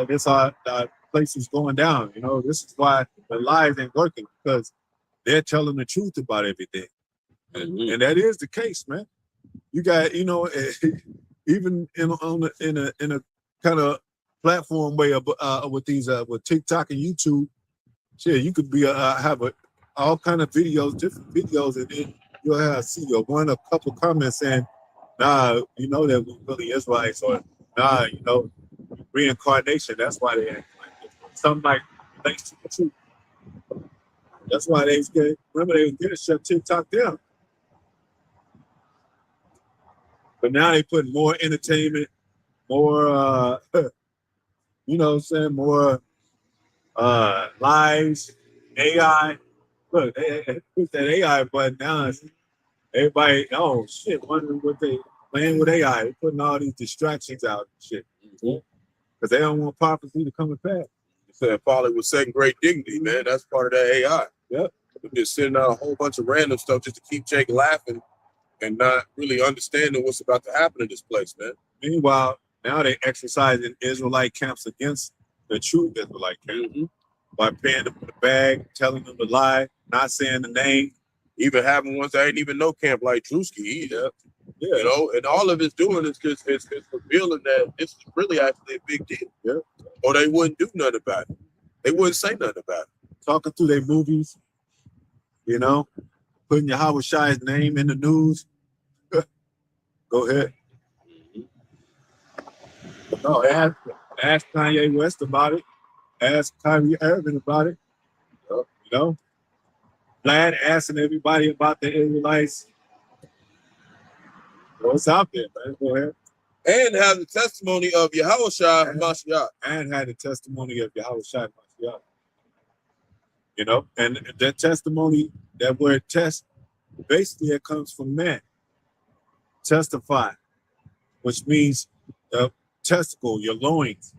this our place is going down. You know, this is why the lies ain't working, because they're telling the truth about everything, and that is the case, man. You got, you know, even in a kind of platform way with these with TikTok and YouTube, shit, you could be have all kind of videos, different videos, and then you'll see a couple comments saying, nah, you know that we really Israelites, or nah, you know, reincarnation. That's why they act like this. Something like relates to the truth. That's why they was getting shut TikTok down. But now they put more entertainment, more you know what I'm saying, more lives, AI. Look, they put that AI button down. Everybody, oh shit, wondering what they playing with AI. They're putting all these distractions out and shit. Because they don't want prophecy to come to pass. You said folly with second grade dignity, man. That's part of that AI. Yep. We're just sending out a whole bunch of random stuff just to keep Jake laughing and not really understanding what's about to happen in this place, man. Meanwhile, now they exercising Israelite camps against the true Israelite camp by paying them for the bag, telling them to lie, not saying the name. Even having ones that ain't even know camp like Drewski either. Yeah. You know, and all of it's doing is because it's revealing that it's really actually a big deal. Yeah. Or they wouldn't do nothing about it. They wouldn't say nothing about it. Talking through their movies, you know, putting Yahawashi's name in the news. Go ahead. No, ask Kanye West about it. Ask Kyrie Irving about it. You know, Vlad asking everybody about the Israelites. What's out there, man? Go ahead. And have the testimony of Yahawashi Mashiach. And had the testimony of Yahawashi Mashiach. You know, and that testimony, that word test, basically it comes from man. Testify, which means testicle, your loins.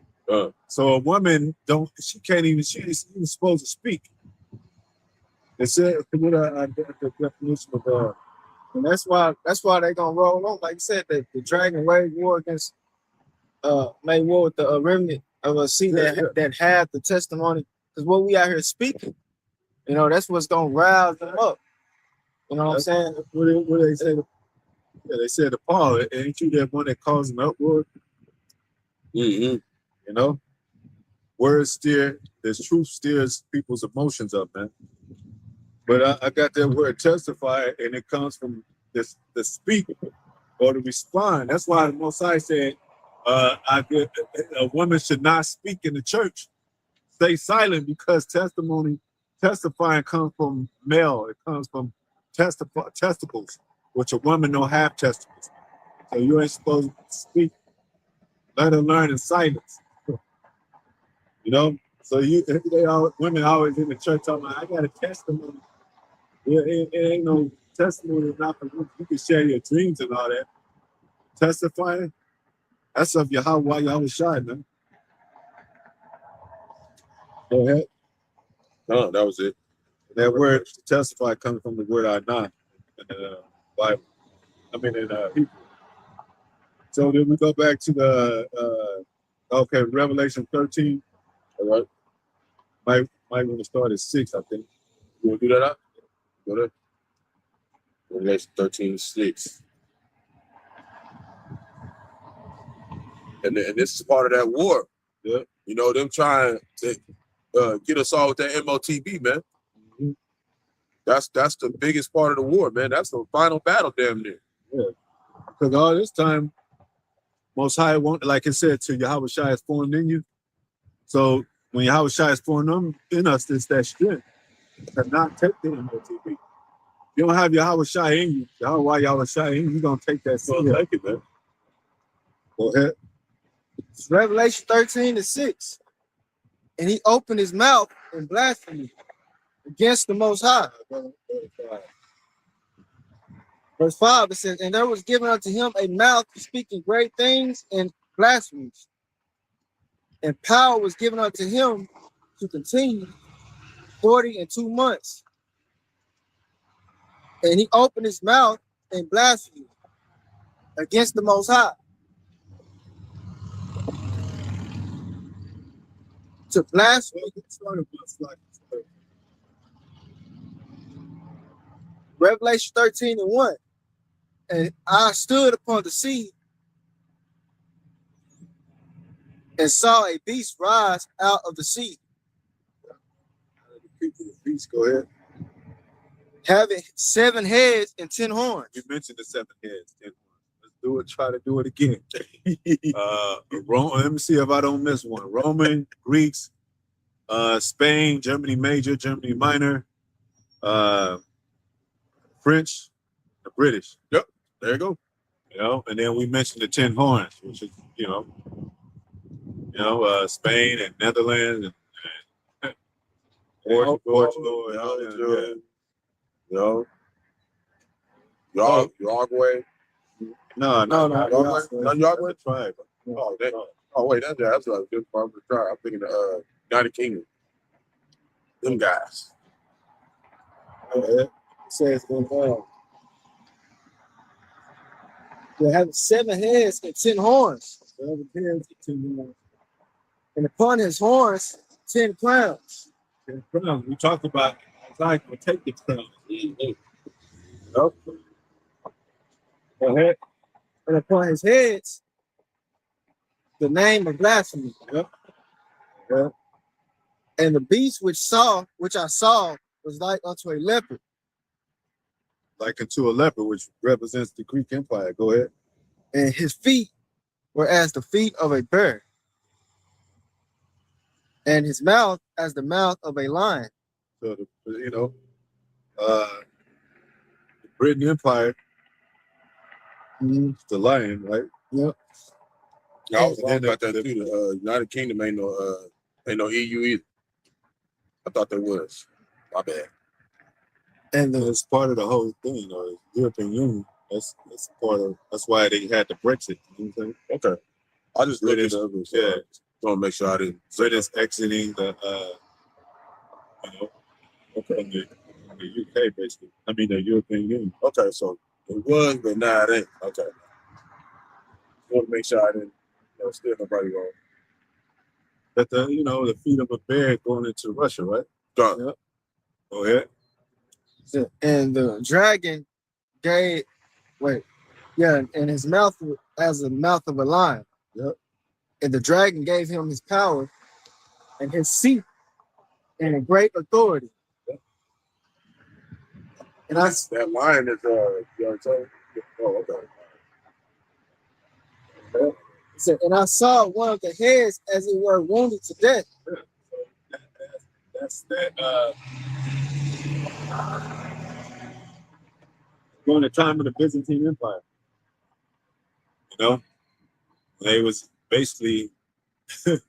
So a woman she ain't even supposed to speak. It said the definition of And that's why they're gonna roll on. Like you said, the dragon wage war against made war with the remnant of a seed that had the testimony. Because what we out here speaking, you know, that's what's gonna rouse them up. You know what I'm saying? What they say? Yeah, they said to Paul, ain't you that one that caused an uproar? Mm-hmm. You know, words there's truth steers people's emotions up, man. But I got that word testify, and it comes from the speak or to respond. That's why the Most High said, a woman should not speak in the church. Stay silent, because testifying comes from male. It comes from testicles, which a woman don't have testicles. So you ain't supposed to speak. Let her learn in silence. You know? So women always in the church talking about, I got a testimony. It ain't no testimony. Not for you can share your dreams and all that. Testifying, that's of Yahawah, Yahawashi, man. Go ahead. No, that was it. That word to testify comes from the word Anan in the Bible. I mean in Hebrew. So then we go back to the Revelation 13. All right. Might want to start at 6, I think. You want to do that? Go there. Revelation 13:6. And this is part of that war. Yeah. You know, them trying to get us all with that MOTB, man. Mm-hmm. That's the biggest part of the war, man. That's the final battle, damn near. Yeah. Because all this time, Most High won't, like it said, to Yahawashi is formed in you. So when Yahawashi is formed in us, it's that strength to not take the MOTB. You don't have Yahawashi in you, Yahawashi in you, you're going to take that. So take it, man. Go ahead. It's Revelation 13:6. And he opened his mouth in blasphemy against the Most High. Verse 5, it says, and there was given unto him a mouth speaking great things and blasphemies. And power was given unto him to continue 42 months. And he opened his mouth in blasphemy against the Most High. To blaspheme. Revelation 13:1. And I stood upon the sea and saw a beast rise out of the sea. Go ahead. Having 7 heads and 10 horns. You mentioned the 7 heads. 10 horns. Let's do it. Try to do it again. Let me see if I don't miss one. Roman, Greeks, Spain, Germany Major, Germany Minor, French, the British. Yep. There you go. You know, and then we mentioned the 10 horns, which is, Spain and Netherlands and Portugal, Uruguay. No, Uruguay. Tribe. Oh wait, that's a good part of the tribe. I'm thinking of United Kingdom. Them guys. It says they have 7 heads and 10 horns. 7 heads and 10 horns. And upon his horns, 10 crowns. 10 crowns. We talked about like we'll take the crowns. Go ahead. And upon his heads, the name of blasphemy. Yep. And the beast which I saw was like unto a leopard. Like unto a leopard, which represents the Greek Empire. Go ahead. And his feet were as the feet of a bear. And his mouth as the mouth of a lion. So, the Britain Empire, the lion, right? Yep. I was wrong And about that too. The United Kingdom ain't no EU either. I thought there was. My bad. And it's part of the whole thing, the European Union. That's why they had the Brexit. You know what I'm saying? Okay. I just looked British, it up. So yeah. Want to make sure I didn't. British exiting the from the UK basically. I mean the European Union. Okay, so it was, but now it ain't. Okay. Want to make sure I didn't steer nobody wrong. But the feet of a bear going into Russia, right? Done. Yep. Go ahead. And the dragon gave and his mouth as the mouth of a lion. Yep. And the dragon gave him his power and his seat and a great authority. Yep. And I that lion is oh, okay. And I saw one of the heads as it were wounded to death. That's that during the time of the Byzantine Empire. They was basically in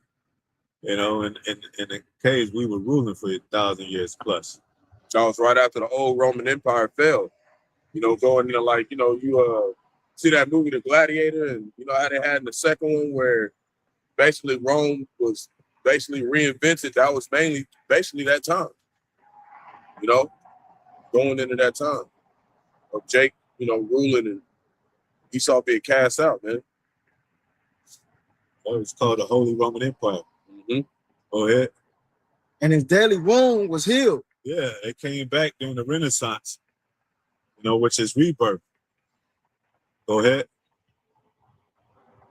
the caves we were ruling for 1,000 years plus. That was right after the old Roman Empire fell. Going you see that movie The Gladiator, and how they had in the second one where basically Rome was basically reinvented. That was basically that time. Going into that time of Jake, ruling and Esau being cast out, man. It was called the Holy Roman Empire. Mm-hmm. Go ahead. And his deadly wound was healed. Yeah, it came back during the Renaissance, which is rebirth. Go ahead.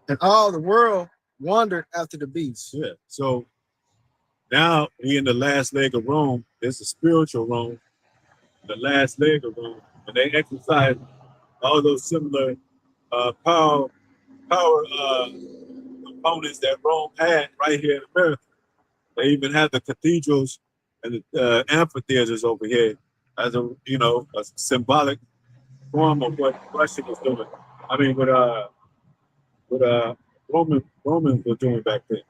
And all the world wandered after the beast. Yeah. So now we in the last leg of Rome. It's a spiritual Rome. The last leg of Rome. And they exercise all those similar power components that Rome had right here in America. They even have the cathedrals and the amphitheaters over here as a symbolic form of what Russia was doing. I mean, what Romans were doing back then.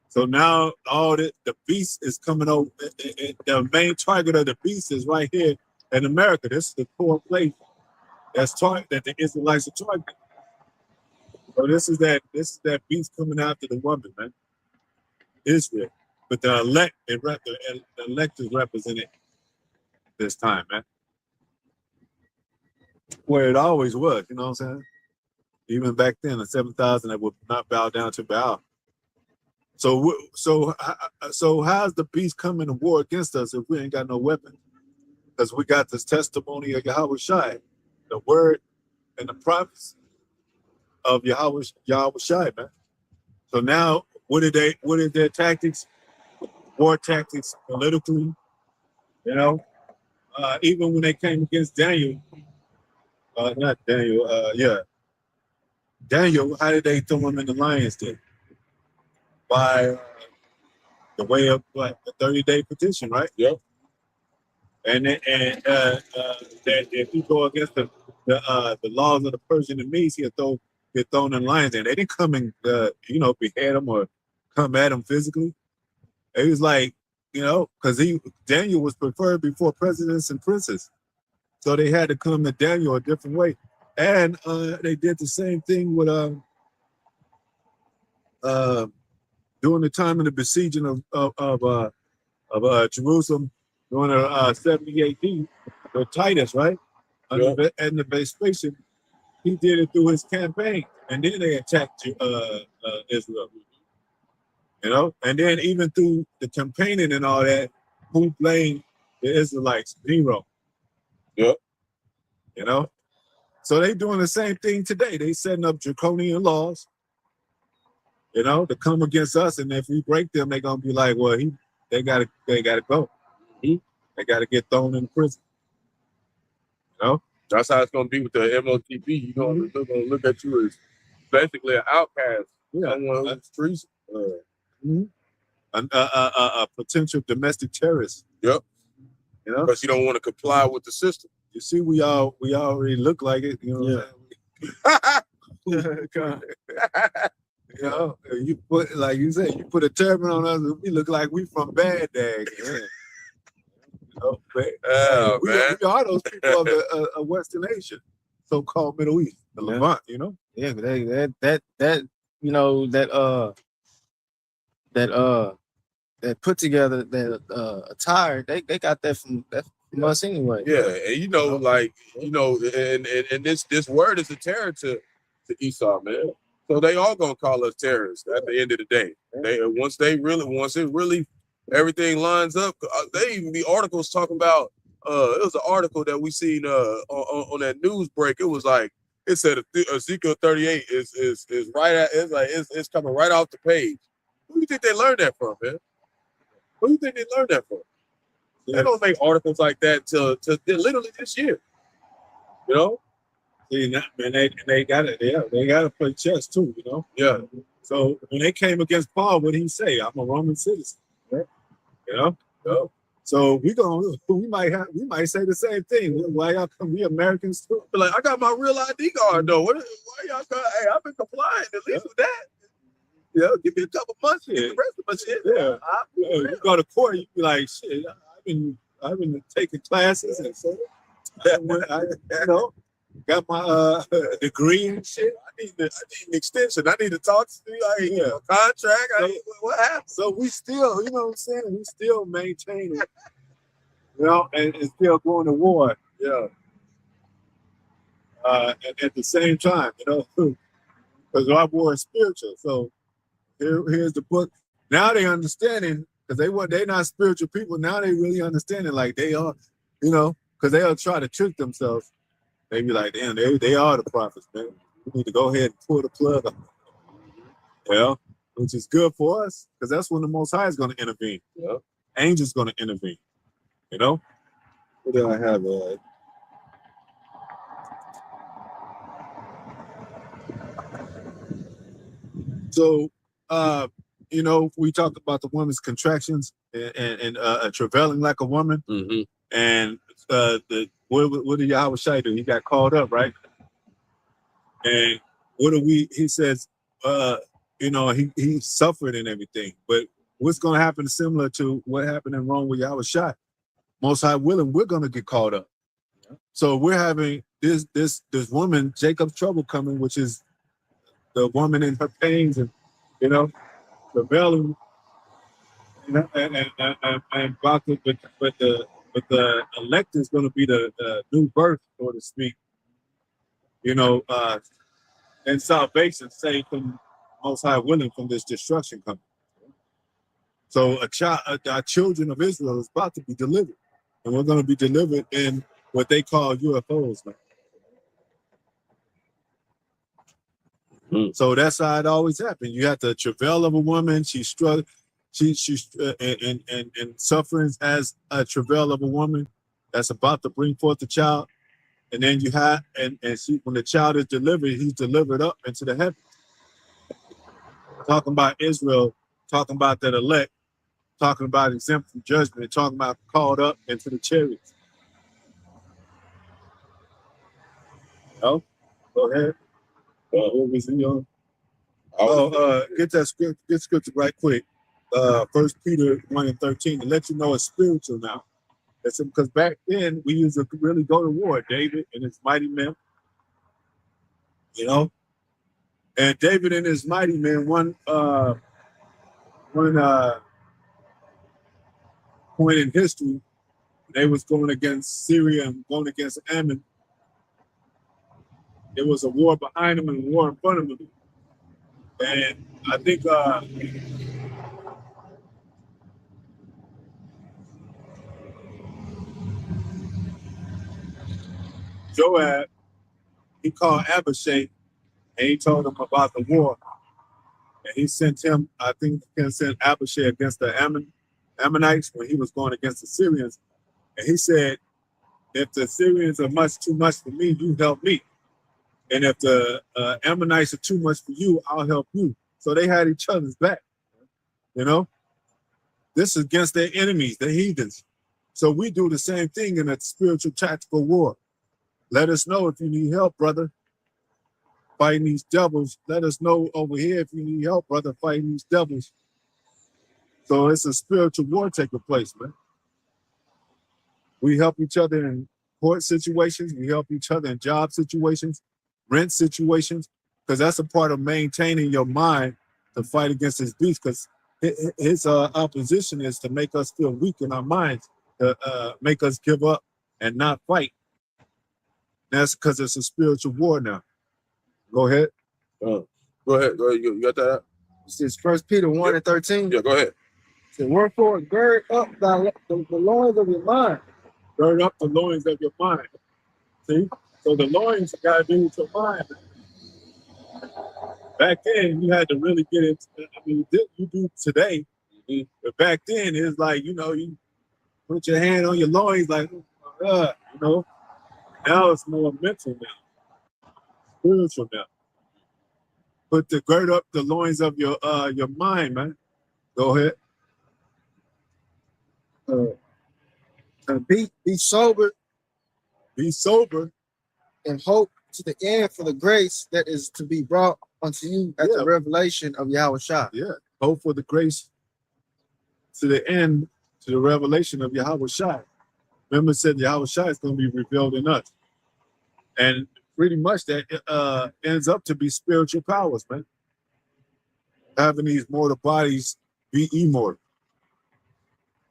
So now all the beast is coming over. The main target of the beast is right here in America. This is the core place that the Israelites are targeting. So this is that beast coming after the woman, man. Israel. But the elect is represented this time, man. Where it always was, you know what I'm saying? Even back then, the 7,000 that would not bow down to Baal. So how's the beast coming to war against us if we ain't got no weapon? Because we got this testimony of Yahawashi, the word and the prophets of Yahawashi, man. So now, what are their tactics? War tactics, politically, even when they came against Daniel, Daniel, how did they throw him in the lion's den? By the way of the 30-day petition, right? Yep. And that if you go against the laws of the Persian and Medes, he'll get thrown in the lion's den. They didn't come and behead him or come at him physically. It was like, because Daniel was preferred before presidents and princes. So they had to come to Daniel a different way. And they did the same thing with during the time of the besieging of Jerusalem during 70 AD, with Titus, right? Yep. And the Vespasian, he did it through his campaign. And then they attacked Israel. And then even through the campaigning and all that, who blamed the Israelites? Nero. Yep. So they doing the same thing today. They setting up draconian laws, to come against us. And if we break them, they're gonna be like, well, they gotta go. They gotta get thrown in prison. That's how it's gonna be with the MOTP. They're gonna look at you as basically an outcast. Yeah. Someone who's treason. A potential domestic terrorist. Yep. You know, because you don't want to comply with the system. You see, we already look like it. You know. yeah. You know, you put, like you said, you put a turban on us, we look like we from Baghdad. Yeah. You know, but, Oh, we are those people of the Western Asia, so-called Middle East, the Levant. You know. Yeah, that you know that put together that attire, they got that from us anyway. Yeah, and you know, like and this word is a terror to Esau, man. So they all gonna call us terrorists at the end of the day. Once it really everything lines up. They even be articles talking about. It was an article that we seen on that news break. It was like it said Ezekiel 38 is right at it's coming right off the page. Who do you think they learned that from, man? Who do you think they learned that from? They don't make articles like that till literally this year. You know? See, man, they got it. Yeah, they got to play chess too. You know. Yeah. So when they came against Paul, what did he say? I'm a Roman citizen. Right? You know. Yeah. So we might say the same thing. Why y'all come? We Americans too. But like, I got my real ID card though. Why y'all come? Hey, I've been complying at least with that. Yeah, give me a couple months here. The rest of my shit. Yeah. You go to court, you be like, shit. I've been taking classes and so I got my degree and shit. I need an extension. I need to talk to you. I need a contract. What happened? So we still, you know what I'm saying? We still maintain it, you know, and still going to war. Yeah. At the same time, you know, because our war is spiritual. So here's the book. Now they understanding, because they're not spiritual people. Now they really understanding, like they are, you know, because they'll try to trick themselves. They be like, damn, they are the prophets, man. We need to go ahead and pull the plug up. Yeah, which is good for us, because that's when the Most High is going to intervene. Yeah. Angel's going to intervene. You know? What do I have? So, you know, we talked about the woman's contractions and travailing like a woman. Mm-hmm. And what did Yahawashi do? He got called up, right? And he says, you know, he suffered and everything. But what's going to happen similar to what happened in Rome with Yahawashi? Most High willing, we're going to get called up. Yeah. So we're having this woman, Jacob's trouble coming, which is the woman in her pains and, you know, rebelling, you know, and but the elect is going to be the new birth, so to speak, you know, and salvation saved from Most High willing from this destruction coming. So our children of Israel is about to be delivered, and we're going to be delivered in what they call UFOs now. So that's how it always happened. You have the travail of a woman. She struggled. She's and sufferings as a travail of a woman that's about to bring forth the child, and then you have and she, when the child is delivered, he's delivered up into the heavens. Talking about Israel, talking about that elect, talking about exempt from judgment, talking about called up into the chariots. Oh, go ahead. What was he on? Get that scripture right quick. 1 Peter 1:13 to let you know it's spiritual now. That's because back then we used to really go to war, David and his mighty men. You know, and David and his mighty men, one point in history, they was going against Syria and going against Ammon. There was a war behind them and a war in front of them. And I think Joab, he called Abishai and he told him about the war. And he sent him, I think he can send Abishai against the Ammonites when he was going against the Syrians. And he said, if the Syrians are too much for me, you help me. And if the Ammonites are too much for you, I'll help you. So they had each other's back. You know? This is against their enemies, the heathens. So we do the same thing in a spiritual tactical war. Let us know if you need help, brother, fighting these devils. Let us know over here if you need help, brother, fighting these devils. So it's a spiritual war taking place, man. We help each other in court situations. We help each other in job situations, rent situations, because that's a part of maintaining your mind to fight against this beast, because his opposition is to make us feel weak in our minds, to make us give up and not fight. That's because it's a spiritual war now. Go ahead. Go ahead. You got that? This is 1 Peter 1 and 13. Yeah, go ahead. So wherefore gird up the loins of your mind. Gird up the loins of your mind. See? So the loins got to do with your mind. Back then, you had to really get into, I mean, you do today, but back then, it's like, you know, you put your hand on your loins, like, you know. Now it's more mental now, spiritual now. But to gird up the loins of your mind, man. Go ahead. Be sober. Be sober. And hope to the end for the grace that is to be brought unto you at the revelation of Yahawashi. Yeah. Hope for the grace to the end, to the revelation of Yahawashi. Remember, it said Yahawashi is going to be revealed in us. And pretty much that ends up to be spiritual powers, man. Having these mortal bodies be immortal.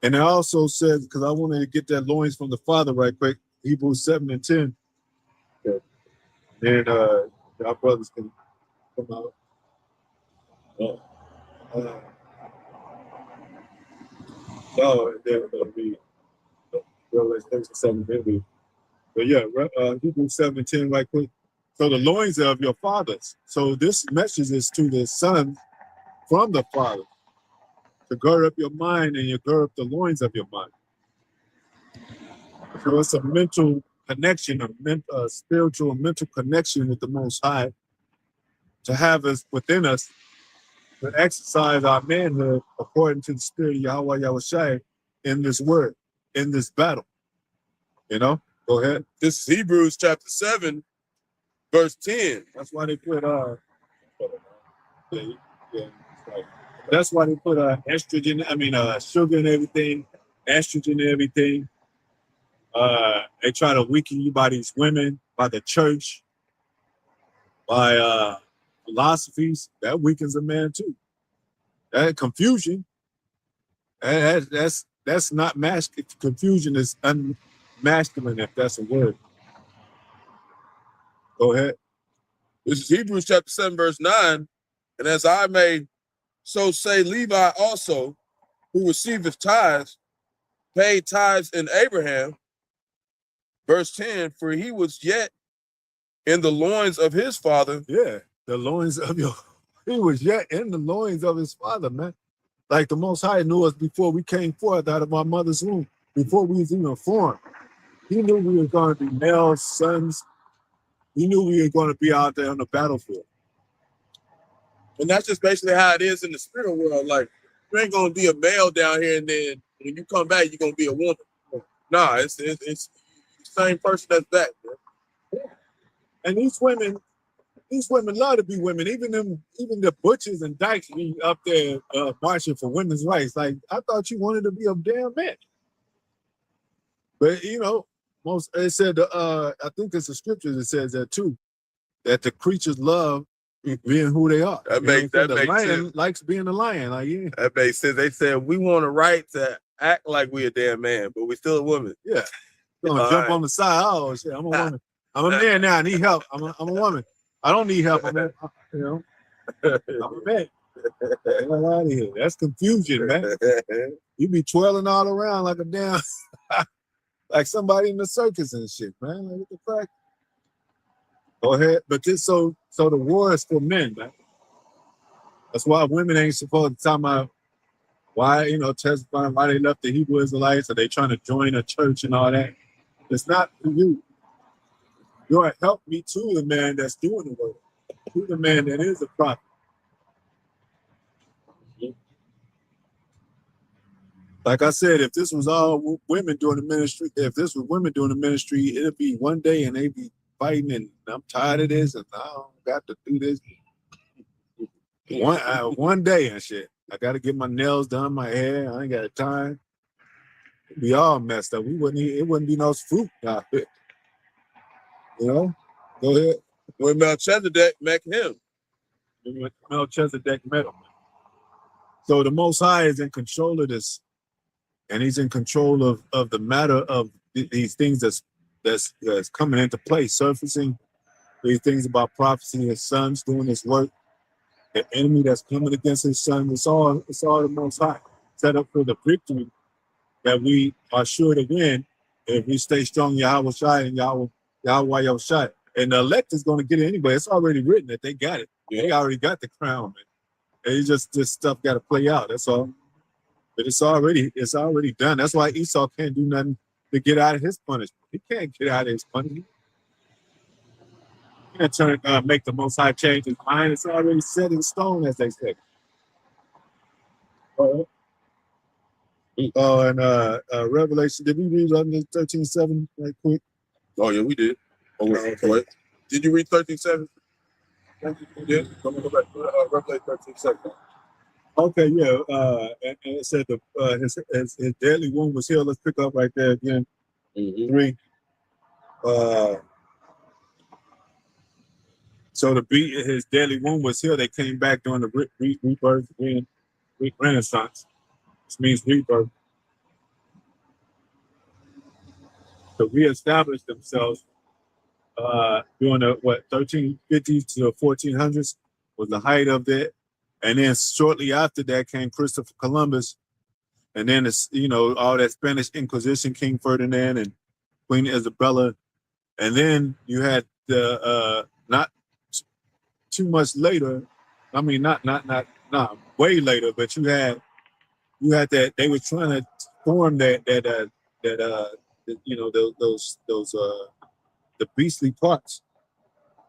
And it also says, because I wanted to get that loins from the Father right quick, Hebrews 7 and 10. And our brothers can come out. They're going to be Revelation 7 maybe. But yeah, Hebrews 7 and 10 right quick. So the loins are of your fathers. So this message is to the son from the Father, to gird up your mind and you gird up the loins of your mind. So it's a mental connection, a spiritual and mental connection with the Most High, to have us within us to exercise our manhood according to the spirit of Yahawah Yahawashi in this word, in this battle. You know, go ahead. This is Hebrews chapter 7, verse 10. That's why they put that's why they put estrogen, sugar and everything, estrogen and everything. They try to weaken you by these women, by the church, by philosophies. That weakens a man too. That confusion, that's not masculine. Confusion is unmasculine, if that's a word. Go ahead. This is Hebrews chapter 7, verse 9. And as I may so say, Levi also, who receiveth tithes, paid tithes in Abraham. Verse 10, for he was yet in the loins of his father. Yeah, the loins of he was yet in the loins of his father, man. Like the Most High knew us before we came forth out of our mother's womb, before we was even formed. He knew we were going to be male sons. He knew we were going to be out there on the battlefield. And that's just basically how it is in the spirit world. Like, you ain't going to be a male down here, and then when you come back, you're going to be a woman. Nah, it's the same person that's back, man. And these women love to be women. Even the butchers and dykes be up there marching for women's rights. Like, I thought you wanted to be a damn man. But you know, it said I think it's the scriptures that says that too, that the creatures love being who they are. That makes the lion sense. likes being a lion. Like, yeah. That makes sense. They said we want a right to act like we a damn man, but we still a woman. Yeah. Gonna jump on the side. Oh shit, I'm a woman. I'm a man now. I need help. I'm a woman. I don't need help. I'm a man. Get out of here. That's confusion, man. You be twirling all around like a damn like somebody in the circus and shit, man. Like, what the fuck? Go ahead. But this so the war is for men, man. That's why women ain't supposed to talk about why, testifying why they left the Hebrew Israelites, or they trying to join a church and all that. It's not for you. You're a help me to the man that's doing the work, to the man that is a prophet. Like I said, if this was all women doing the ministry, if this was women doing the ministry, it'd be one day and they'd be fighting, and I'm tired of this, and I don't got to do this. One day and shit. I got to get my nails done, my hair. I ain't got time. We all messed up. It wouldn't be no fruit out there. You know? Go ahead. When Melchizedek met him. Melchizedek met him. So the Most High is in control of this. And he's in control of the matter of these things that's coming into play, surfacing these things about prophecy, his sons doing his work, the enemy that's coming against his son. It's all the Most High set up for the victory that we are sure to win if we stay strong, Yahawashi and Yahawah. And the elect is going to get it anyway. It's already written that they got it. Yeah. They already got the crown, man. And it's just this stuff got to play out. That's all. But it's already done. That's why Esau can't do nothing to get out of his punishment. He can't get out of his punishment. He can't make the Most High change his mind. It's already set in stone, as they say. And Revelation. Did we read 13:7 right quick? Oh yeah, we did. Oh, okay. Did you read 13:7? You did. I'm gonna go back to Revelation 13:7. Okay, yeah. And it said his deadly wound was healed. Let's pick up right there again. 3. So his deadly wound was healed. They came back during the rebirth again, Renaissance, which means rebirth. To reestablish themselves during the 1350s to the 1400s was the height of that. And then shortly after that came Christopher Columbus, and then all that Spanish Inquisition, King Ferdinand and Queen Isabella, and then you had the not too much later. I mean, not way later, but you had that they were trying to form the beastly parts,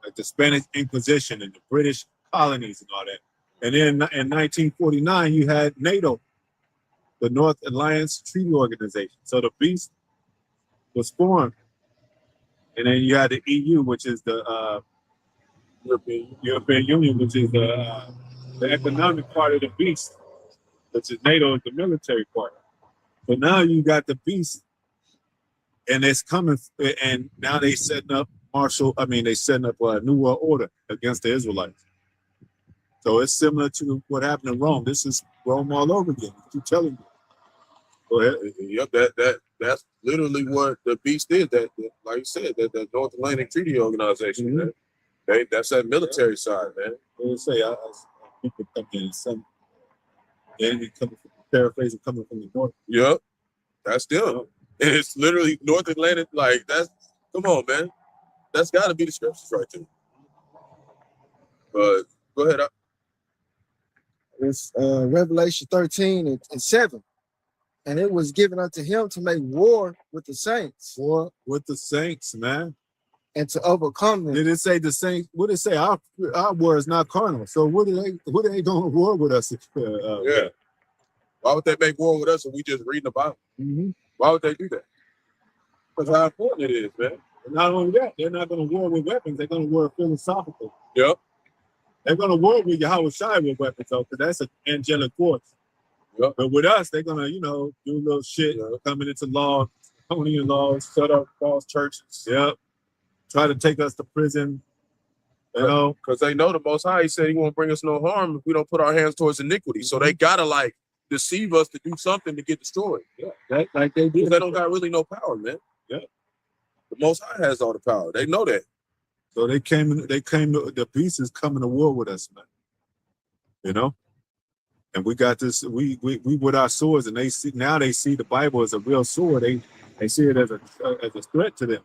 like the Spanish Inquisition and the British colonies and all that. And then in 1949, you had NATO, the North Alliance Treaty Organization. So the beast was formed. And then you had the EU, which is the European Union, which is the economic part of the beast, which is NATO, is the military part. But now you got the beast, and it's coming, and now they setting up a new world order against the Israelites. So it's similar to what happened in Rome. This is Rome all over again. I keep telling you. Go ahead. Yep, that's literally what the beast is. That like you said, that North Atlantic Treaty Organization. Mm-hmm. That's that military side, man. I say people come in some enemy coming from paraphrasing coming from the north. Yep, that's them. And it's literally North Atlantic. Like that's come on, man. That's got to be the scriptures right there. But go ahead. It's Revelation 13:7. And it was given unto him to make war with the saints. War with the saints, man. And to overcome them. Did it say the saints? What did it say? Our war is not carnal. So what are they going to war with us? Yeah. Why would they make war with us if we just reading the Bible? Mm-hmm. Why would they do that? Because how important it is, man. And not only that, they're not going to war with weapons. They're going to war philosophically. Yep. They're going to war with Yahawashi with weapons, though, because that's an angelic force. Yep. But with us, they're going to, do a little shit, coming into law, Tonian laws, shut up false churches. Yep. Try to take us to prison. Because they know the Most High, he said he won't bring us no harm if we don't put our hands towards iniquity. So they got to, deceive us to do something to get destroyed. Yeah, like they do. They don't got really no power, man. Yeah. The Most High has all the power. They know that. So the beast is coming to war with us, man. And we got this, we with our swords, and they see the Bible as a real sword. They see it as a threat to them.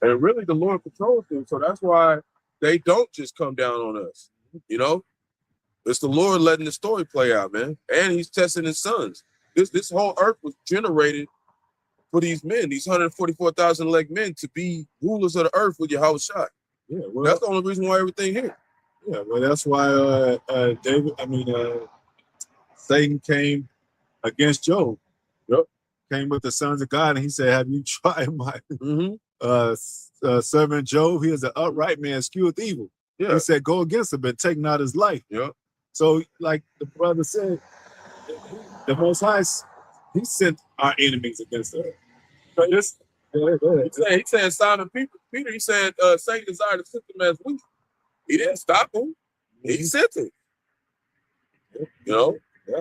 And really the Lord controls them. So that's why they don't just come down on us. It's the Lord letting the story play out, man. And he's testing his sons. This whole earth was generated for these men, these 144,000 elect men, to be rulers of the earth with Yahawashi. Yeah, that's the only reason why everything here. Yeah, well, that's why Satan came against Job. Yep. Came with the sons of God, and he said, "Have you tried my Mm-hmm. servant Job? He is an upright man, skeweth evil." Yeah. He said, "Go against him and take not his life." Yep. So, like the brother said, the Most High, he sent our enemies against us. So this, He said Simon Peter, he said Satan desired to sift him as wheat. He didn't stop him. He sent him. You know? Yeah.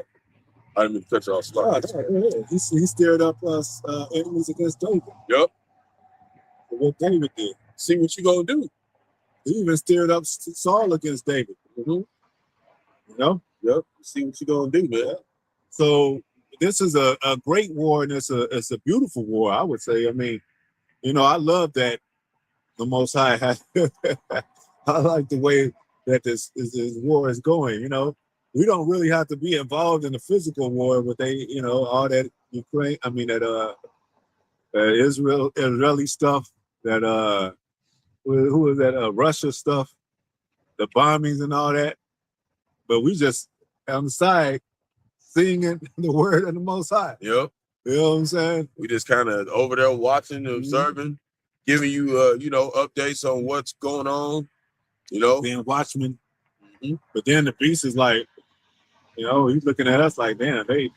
I didn't mean to cut you off. He stirred up us enemies against David. Yep. What David did. See what you gonna do. He even stirred up Saul against David. Mm-hmm. You know? Yep. See what you gonna do, man. So this is a great war, and it's a beautiful war, I would say. I mean, you know, I love that the Most High has. I like the way that this war is going. You know, we don't really have to be involved in the physical war, but you know, all that Ukraine. I mean, that Israeli stuff. That who was that? Russia stuff, the bombings and all that. But we just on the side singing the word of the Most High. Yep. You know what I'm saying? We just kind of over there watching, observing, giving you, you know, updates on what's going on. You know, being watchmen. But then the beast is like, you know, he's looking at us like, damn, they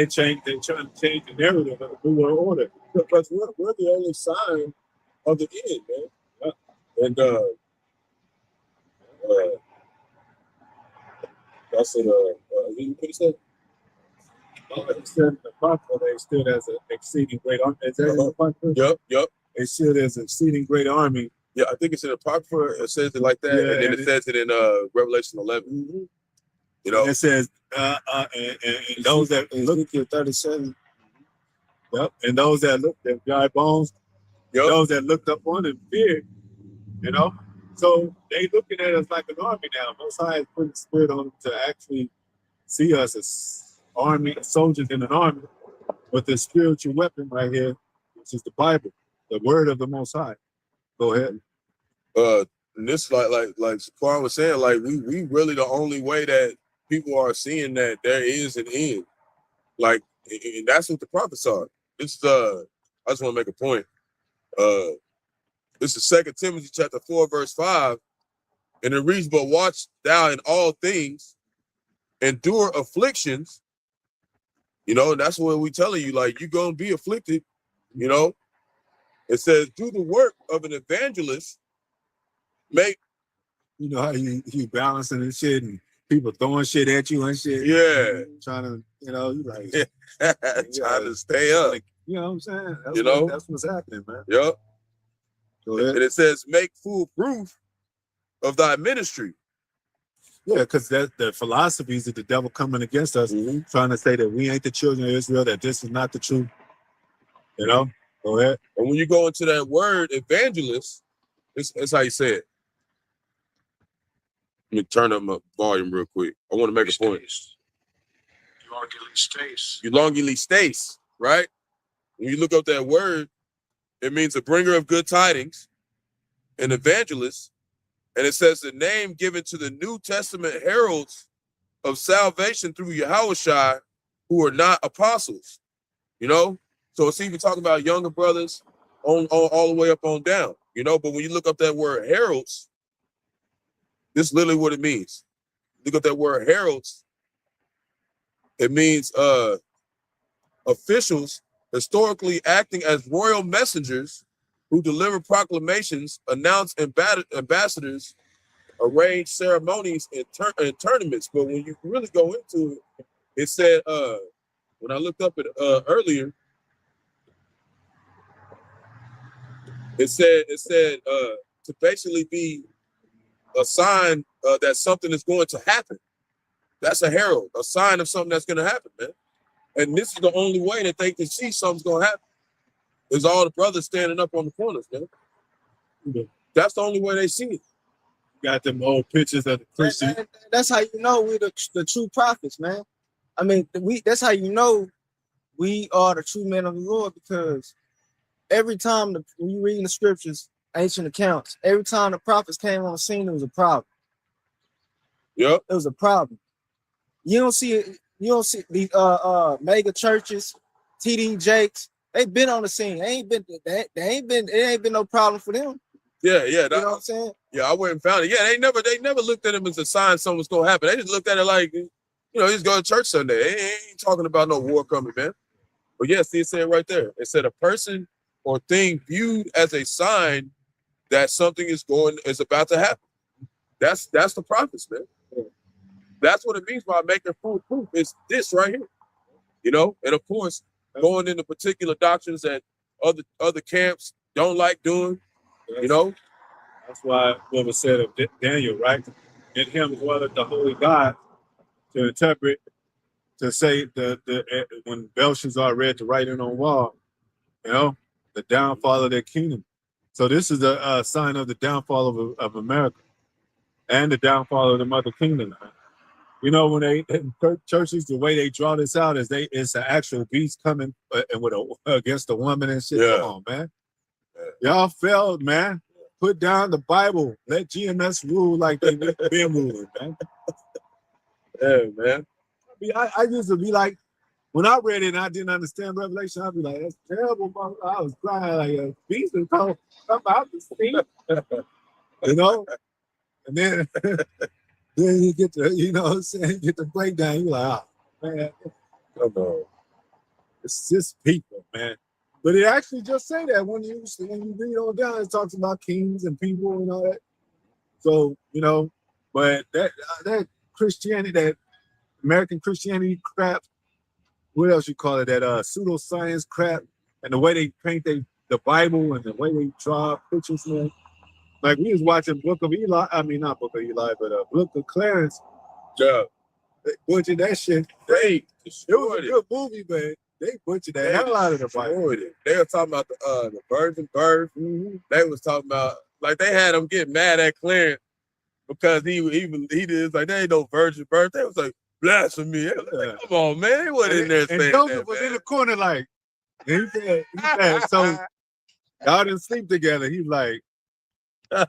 trying to change the narrative of the New World Order. Because we're the only sign of the end, man. Yeah. And that's it. You said? He said the Apocrypha, they stood as an exceeding great army. Is that in the Apocrypha? Yep. They stood as an exceeding great army. Yeah, I think it's in the Apocrypha. It says it like that, and then it says it in Revelation 11. You know, and it says, and those that look at 37. Yep, and those that looked at dry bones, those that looked up on it feared. You know, so they looking at us like an army now. Most High is putting the spirit on them to actually see us as army soldiers in an army with this spiritual weapon right here, which is the Bible, the word of the Most High. Go ahead. And this like Quan was saying, like we really the only way that people are seeing that there is an end. Like, and that's what the prophets are. It's I just want to make a point. This is 2 Timothy chapter 4, verse 5. And it reads, "But watch thou in all things, endure afflictions." You know, and that's what we telling you, like, you're gonna be afflicted, you know. It says, "Do the work of an evangelist, make," you know how you balancing and shit and people throwing shit at you and shit. Yeah. Trying to, you know, you like trying to stay up. Like, you know what I'm saying? That's what's happening, man. Yep. Go ahead. And it says, "Make full proof of thy ministry." Yeah, because the philosophies of the devil coming against us, trying to say that we ain't the children of Israel, that this is not the truth. You know? Go ahead. And when you go into that word evangelist, it's how you say it. Let me turn up my volume real quick. I want to make a point. Eulogilistes, right? When you look up that word, it means a bringer of good tidings, an evangelist, and it says the name given to the New Testament heralds of salvation through Yahawashi who are not apostles. You know? So it's even talking about younger brothers on all the way up on down, you know. But when you look up that word heralds, this is literally what it means. Look up that word heralds. It means officials historically acting as royal messengers who deliver proclamations, announce ambassadors, arrange ceremonies and tournaments. But when you really go into it, it said, when I looked up it earlier, it said to basically be a sign that something is going to happen. That's a herald, a sign of something that's going to happen, man. And this is the only way that they can see something's going to happen. Is all the brothers standing up on the corners, man. That's the only way they see it. Got them old pictures of the Christian. That's how you know we're the true prophets, man. I mean, that's how you know we are the true men of the Lord, because every time when you read in the scriptures, ancient accounts, every time the prophets came on the scene, it was a problem. Yep. It was a problem. You don't see it. You don't see these mega churches, TD Jakes. They've been on the scene. It ain't been no problem for them. Yeah. You know what I'm saying? Yeah, I went and found it. Yeah, they never looked at him as a sign something was gonna happen. They just looked at it like, he's going to church Sunday. They ain't talking about no war coming, man. But yes, it said right there. It said a person or thing viewed as a sign that something is about to happen. That's the prophets, man. That's what it means by making full proof. It's this right here, and of course, going into particular doctrines that other camps don't like doing, That's why what was said of Daniel, right? In him dwelleth the holy God to interpret, to say when Belshazzar read the writing on wall, the downfall of their kingdom. So this is a sign of the downfall of America and the downfall of the mother kingdom. When they in churches, the way they draw this out is it's an actual beast coming against a woman and shit. Yeah. Come on, man. Y'all failed, man. Put down the Bible. Let GMS rule like they've been ruling, man. Yeah, man. I used to be like, when I read it and I didn't understand Revelation, I'd be like, that's terrible, bro. I was crying like a beast and come out the sea. And then you get to, get the breakdown. You're like, oh, man, come on. It's just people, man. But it actually just say that when you read on down, it talks about kings and people and all that. So, but that Christianity, that American Christianity crap, what else you call it? That pseudoscience crap, and the way they paint the Bible and the way they draw pictures, man. Like we was watching Book of Eli, not Book of Eli, but Book of Clarence. Yeah. They butchered that shit. It was a good movie, man. They butchered the hell out of the Bible. They were talking about the virgin birth. Mm-hmm. They was talking about, like, they had him get mad at Clarence because he did, like, there ain't no virgin birth. They was like, blasphemy. Like, come on, man. They wasn't in there saying that. And Joseph was in the corner like, he said, so y'all didn't sleep together. He's like, come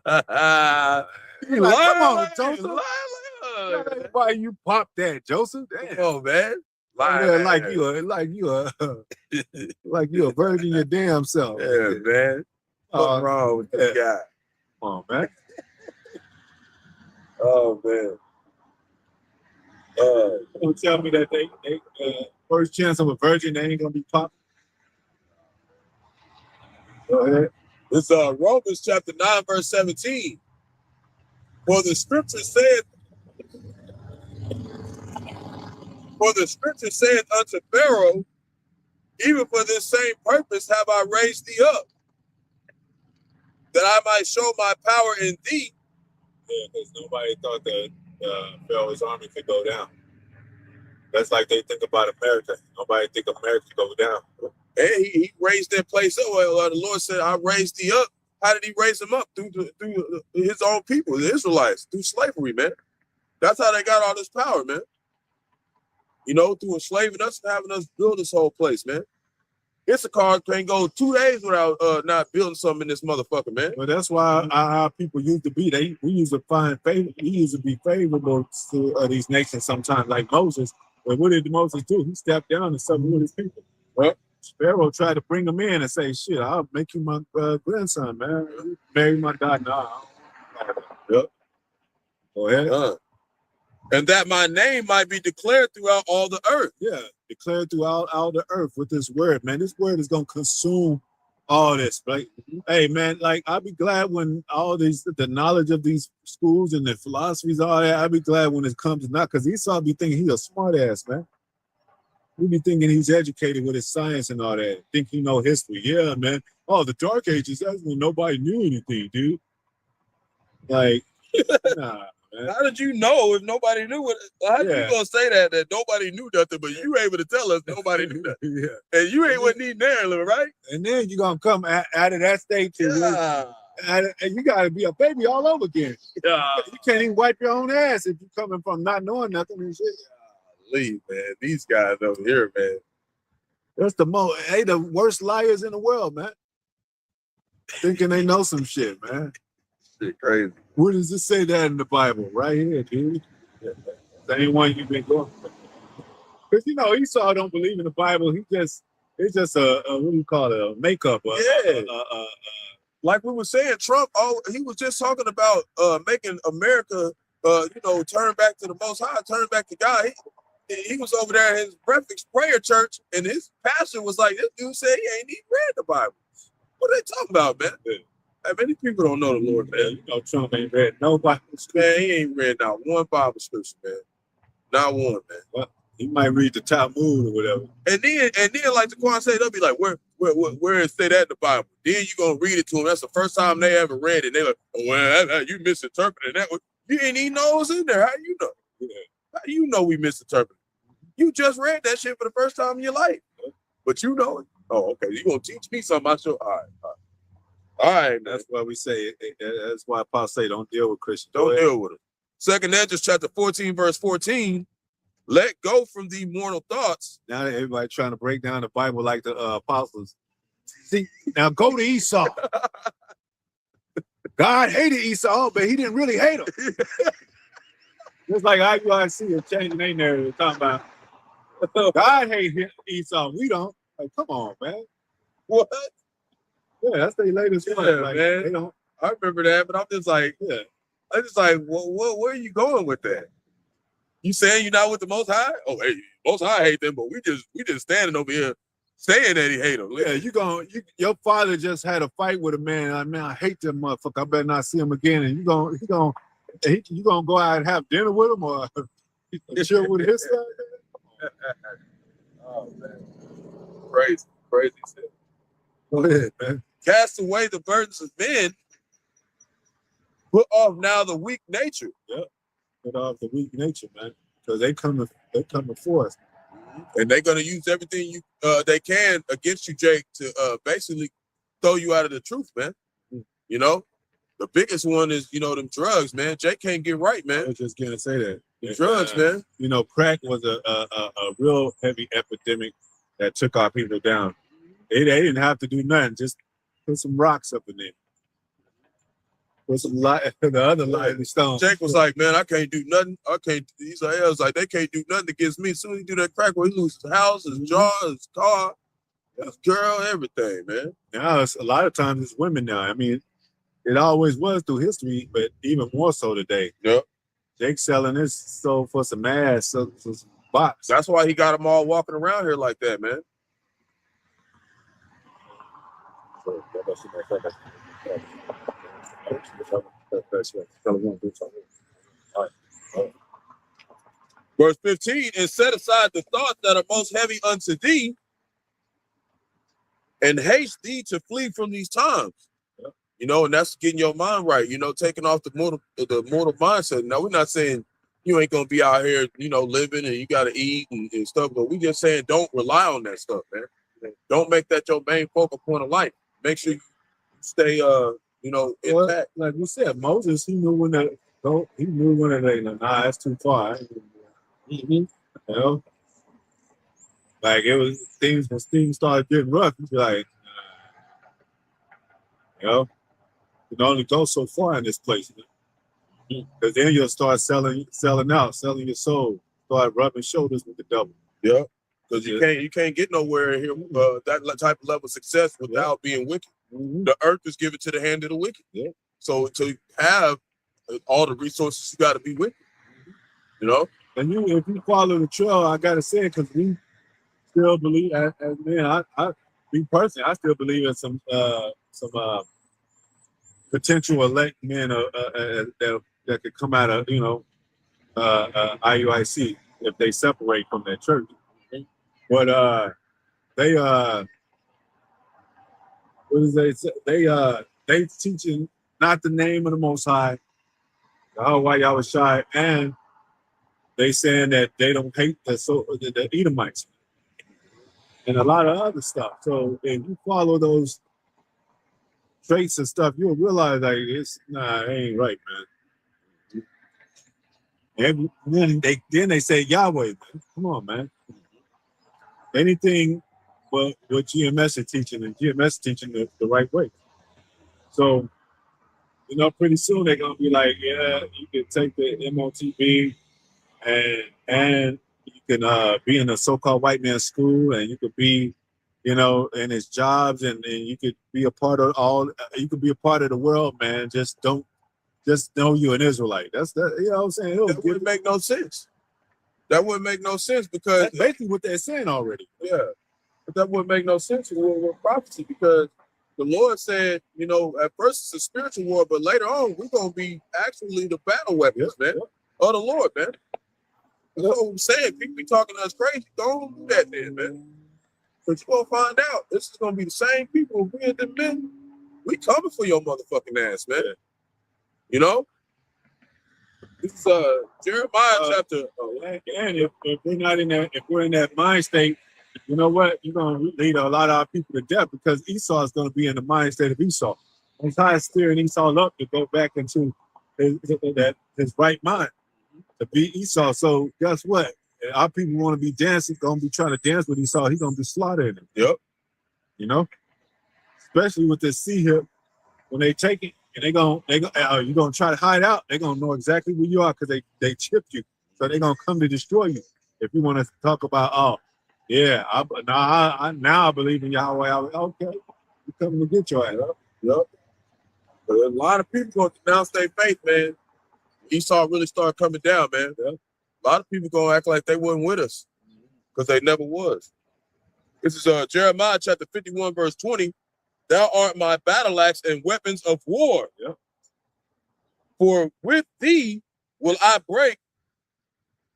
on, Joseph. Why you pop that, Joseph? Damn. Oh, man. Like you a virgin your damn self. Yeah, man. What's wrong with this guy? Come on, man. Oh, man. Don't tell me that they first chance of a virgin, they ain't gonna be popped. Go ahead. It's Romans chapter 9, verse 17. For the scripture saith unto Pharaoh, even for this same purpose have I raised thee up, that I might show my power in thee. Yeah, because nobody thought that Pharaoh's army could go down. That's like they think about America. Nobody think America could go down. And he raised that place up. Well, the Lord said, I raised thee up. How did he raise them up? Through his own people, the Israelites, through slavery, man. That's how they got all this power, man. Through enslaving us and having us build this whole place, man. Issachar can't go 2 days without not building something in this motherfucker, man. Well, that's why our people used to be. We used to find favor. We used to be favorable to these nations sometimes, like Moses. But what did Moses do? He stepped down and settled with his people. Well, Pharaoh tried to bring him in and say, shit, I'll make you my grandson, man. Marry my daughter. No. Yep. Go ahead. And that my name might be declared throughout all the earth. Yeah, declared throughout all the earth with this word, man. This word is going to consume all this, right? Hey, man, like, I'll be glad when the knowledge of these schools and the philosophies, all that, I'll be glad when it comes not, because Esau be thinking he's a smart ass, man. We be thinking he's educated with his science and all that. Think he know history. Yeah, man. Oh, the Dark Ages, that's when nobody knew anything, dude. Like, nah. Man. How did you know if nobody knew it? How did you gonna say that nobody knew nothing, but you were able to tell us nobody knew nothing? Yeah. And you wasn't even there, right? And then you're gonna come out of that state to and you gotta be a baby all over again. Yeah. You can't even wipe your own ass if you're coming from not knowing nothing and shit. Leave, man. These guys over here, man. That's the worst liars in the world, man. Thinking they know some shit, man. Shit crazy. Where does it say that in the Bible? Right here, dude. Same one you've been going for. Because you know Esau don't believe in the Bible. It's just a what do you call it? A makeup. Like we were saying, Trump. He was just talking about making America, turn back to the Most High, turn back to God. He was over there at his breakfast prayer church, and his pastor was like, "This dude said he ain't even read the Bible. What are they talking about, man? Many people don't know the Lord, man. You know, Trump ain't read no Bible scripture. Man, he ain't read not one Bible scripture, man. Not one, man. Well, he might read the Talmud or whatever. And then, like the Quran say, they'll be like, where is that in the Bible? Then you gonna read it to them. That's the first time they ever read it. They like, oh, well, you misinterpreted that. You didn't even know it was in there. How you know? Yeah. How you know we misinterpreted? You just read that shit for the first time in your life, but you know it. Oh, okay. You gonna teach me something? I show. All right. That's why we say. That's why Paul say, don't deal with Christians. Don't deal with them. 2 Ezra chapter 14, verse 14. Let go from the mortal thoughts. Now everybody trying to break down the Bible like the apostles. See, now go to Esau. God hated Esau, but he didn't really hate him. Just like IUIC are changing their narrative, talking about God hated Esau. We don't. Like, come on, man. What? Yeah, that's their latest one. Like, man. They don't. I remember that, but I'm just like, where are you going with that? You saying you're not with the Most High? Oh, hey, Most High hate them, but we just standing over here saying that he hate them. Yeah, your father just had a fight with a man. I hate that motherfucker. I better not see him again. And you gonna go out and have dinner with him or chill with his son? Oh man, crazy shit. Go ahead, man. Cast away the burdens of men. Put off now the weak nature. Yep. Put off the weak nature, man, because they coming for us, and they're gonna use everything they can against you, Jake, to basically throw you out of the truth, man. You know, the biggest one is them drugs, man. Jake can't get right, man. I was just gonna say that. Drugs, man. Crack was a real heavy epidemic that took our people down. They didn't have to do nothing, just put some rocks up in there. Put some the other lively stones. Jake was like, man, I can't do nothing. He's like, they can't do nothing against me. As soon as he do that crack, he loses his house, his job, his car, his girl, everything, man. Now a lot of times it's women now. I mean, it always was through history, but even more so today. Yep. Jake selling this soul for some ass, so some box. That's why he got them all walking around here like that, man. Verse 15, and set aside the thoughts that are most heavy unto thee, and haste thee to flee from these times. And that's getting your mind right, taking off the mortal mindset. Now, we're not saying you ain't gonna be out here, living and you gotta eat and stuff, but we just saying don't rely on that stuff, man. Don't make that your main focal point of life. Make sure you stay intact. Like we said, Moses, he knew when to go, he knew when to that's too far. Like it was things when things started getting rough, you'd be like, you can only go so far in this place. Because then you'll start selling out, selling your soul, start rubbing shoulders with the devil. Yeah. Because you can't get nowhere here that type of level of success without being wicked. Mm-hmm. The earth is given to the hand of the wicked. Yeah. So to have all the resources, you got to be wicked. And if you follow the trail, I gotta say, because we still believe, I still believe in some potential elect men that could come out of IUIC if they separate from their church. But they teaching not the name of the Most High, Yahawashi, and they saying that they don't hate the Edomites and a lot of other stuff. So if you follow those traits and stuff, you'll realize like it ain't right, man. And then they say Yahweh, man. Come on, man. Anything but what GMS is teaching, and GMS is teaching the right way. So, pretty soon they're gonna be like, yeah, you can take the MOTB and You can be in a so-called white man's school, and you could be, in his jobs, and you could be a part of you could be a part of the world, man. Just know you're an Israelite. That's that. You know what I'm saying? That wouldn't make no sense. That wouldn't make no sense because that's basically what they're saying already. Yeah, but that wouldn't make no sense with prophecy because the Lord said, at first it's a spiritual war, but later on we're gonna be actually the battle weapons, man, of the Lord, man. That's what I'm saying. People be talking to us crazy. Don't do that, then, man. But you're gonna find out this is gonna be the same people being the men. We coming for your motherfucking ass, man. This is Jeremiah chapter. And if we're not in that, if we're in that mind state, you know what? You're gonna lead a lot of our people to death because Esau is gonna be in the mind state of Esau. Most High is steering Esau up to go back into his right mind to be Esau. So guess what? Our people want to be dancing, gonna be trying to dance with Esau. He's gonna be slaughtering him. Yep. Especially with this sea hip, when they take it and you're gonna try to hide out. They're gonna know exactly where you are because they chipped you. So they're gonna come to destroy you. If you want to talk about, I believe in Yahawah. Okay, we coming to get your ass. Yep. But a lot of people gonna denounce their faith, man. Esau really started coming down, man. Yep. A lot of people gonna act like they wasn't with us because they never was. This is Jeremiah chapter 51, verse 20. Thou art my battle axe and weapons of war. Yep. For with thee will I break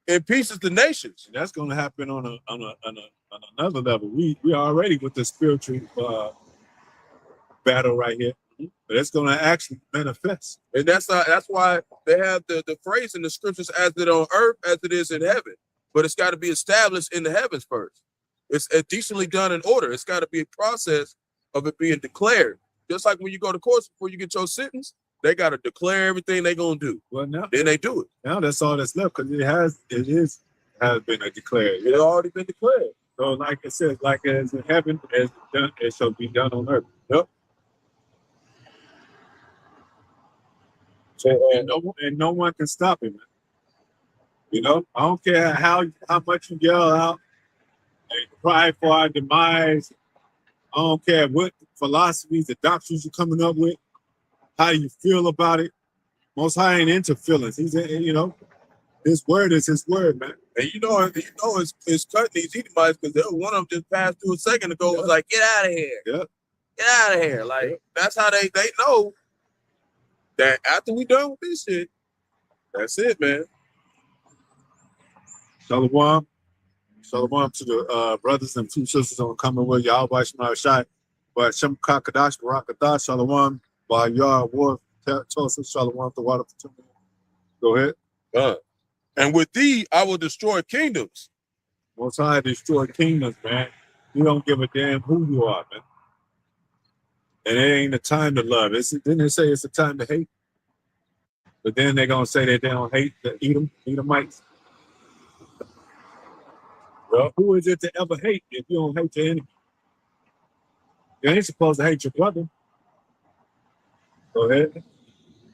in pieces the nations. And that's going to happen on another level. We already with the spiritual battle right here, but it's going to actually manifest. And that's why they have the phrase in the scriptures, as it on earth as it is in heaven. But it's got to be established in the heavens first. It's decently done in order. It's got to be a process of it being declared. Just like when you go to court before you get your sentence, they got to declare everything they're going to do. Well, now then they do it. Now that's all that's left because it has been declared. It's already been declared. So like it says, like as in heaven, as done, it shall be done on earth. Yep. So, and no one can stop him. I don't care how much you yell out and cry for our demise. I don't care what philosophies, the doctrines you're coming up with, how you feel about it. Most High ain't into feelings. He's, his word is his word, man. And it's cutting these Edomites because one of them just passed through a second ago. Was like, get out of here. Yeah. Get out of here. Like, that's how they know that after we done with this shit, that's it, man. Shalom. Shalom to the brothers and two sisters on coming with Yahawashi, Bahasham, Qadash, Barak, Shalom, Yahawah, Tulsa, Shalom, the water. Go ahead. And with thee, I will destroy kingdoms. Most High destroy kingdoms, man. You don't give a damn who you are, man. And it ain't a time to love. Didn't they say it's a time to hate? But then they're going to say that they don't hate the Edomites. Well, who is it to ever hate if you don't hate your enemy? You ain't supposed to hate your brother. Go ahead.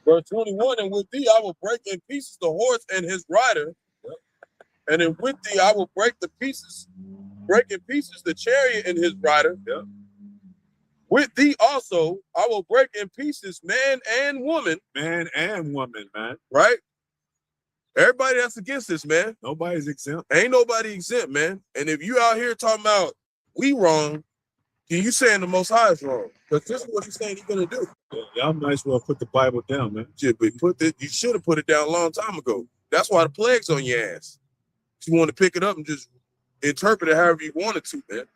Verse 21, and with thee I will break in pieces the horse and his rider. Yep. And then with thee I will break in pieces the chariot and his rider. Yep. With thee also I will break in pieces man and woman. Man and woman, man. Right? Everybody that's against this, man. Nobody's exempt. Ain't nobody exempt, man. And if you out here talking about we wrong, then you saying the Most High is wrong. Because this is what you're saying he's going to do. Yeah, y'all might as well put the Bible down, man. You should have put it down a long time ago. That's why the plague's on your ass. You want to pick it up and just interpret it however you wanted to, man.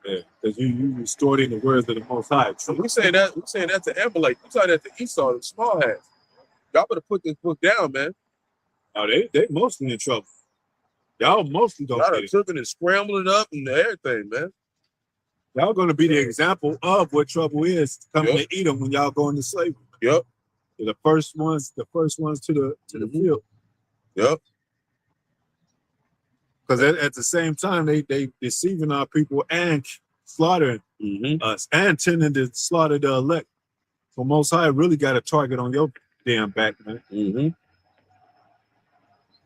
Yeah, because you restored in the words of the Most High. So we saying that to Amalek. We saying that to Esau, the small hats. Y'all better put this book down, man. Oh, they mostly in trouble. Y'all mostly don't Y'all get it. took it and scrambled it up and everything, man. Y'all going to be the example of what trouble is coming to Edom when y'all go into slavery. Yep. You're the first ones to the field. Yep. Because at the same time, they deceiving our people and slaughtering us and tending to slaughter the elect. So Most High really got a target on your damn back, man. Mm-hmm.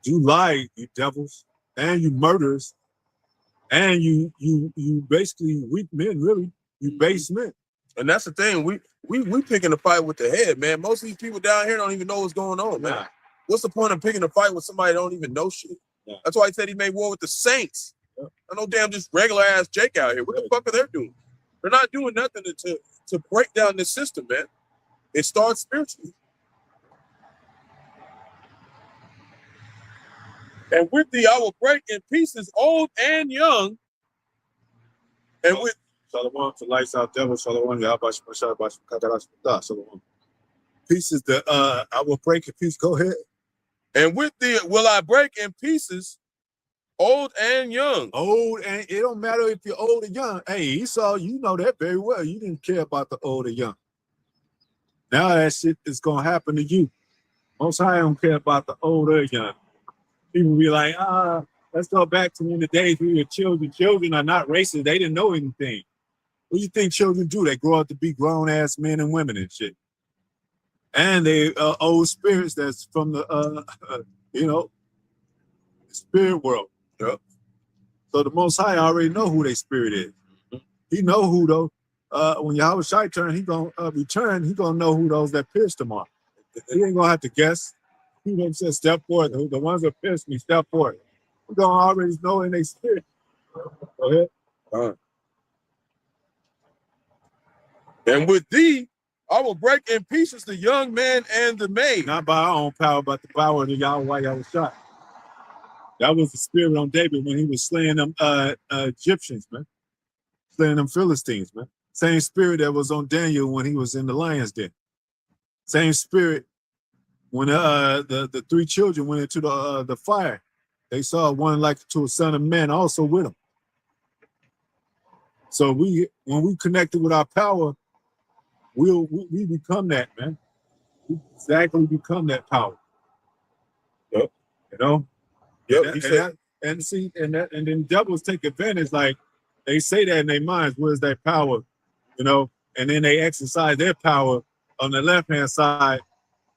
You lie, you devils. and you murderers, and you basically weak men, really. You base men. And that's the thing. We picking a fight with the head, man. Most of these people down here don't even know what's going on, man. Nah. What's the point of picking a fight with somebody that don't even know shit? Yeah. That's why he said he made war with the saints. Yeah. I know damn just regular ass Jake out here. What the fuck are they doing? They're not doing nothing to break down this system, man. It starts spiritually. And with thee, I will break in pieces old and young. And with Shalom to lights out devil, Shalom, Yahawashi, Bahasham, Qadash, Shalom. Pieces that I will break in pieces. Go ahead. And with thee will I break in pieces old and young. Old, and it don't matter if you're old or young. Hey, Esau, you know that very well. You didn't care about the old or young. Now that shit is gonna happen to you. Most High don't care about the old or young. People be like, let's go back to when the days we were children. Children are not racist. They didn't know anything. What do you think children do? They grow up to be grown-ass men and women and shit. And they old spirits that's from the, spirit world. Yep. So the Most High already know who their spirit is. He know who, though. When Yahawashi turn, he gonna return. He gonna know who those that pierced him are. He ain't gonna have to guess. He gonna say, step forward. The ones that pierced me, step forward. We gonna already know in their spirit. Go ahead. And with thee, I will break in pieces the young man and the maid. Not by our own power, but the power of the Yahawah. That was the spirit on David when he was slaying them Egyptians, man. Slaying them Philistines, man. Same spirit that was on Daniel when he was in the lion's den. Same spirit when the three children went into the fire. They saw one like to a son of man also with them. So when we connected with our power, we become that, man. We exactly become that power. Yep. You know? Yep. And then devils take advantage, like they say that in their minds, where's that power? You know, and then they exercise their power on the left-hand side,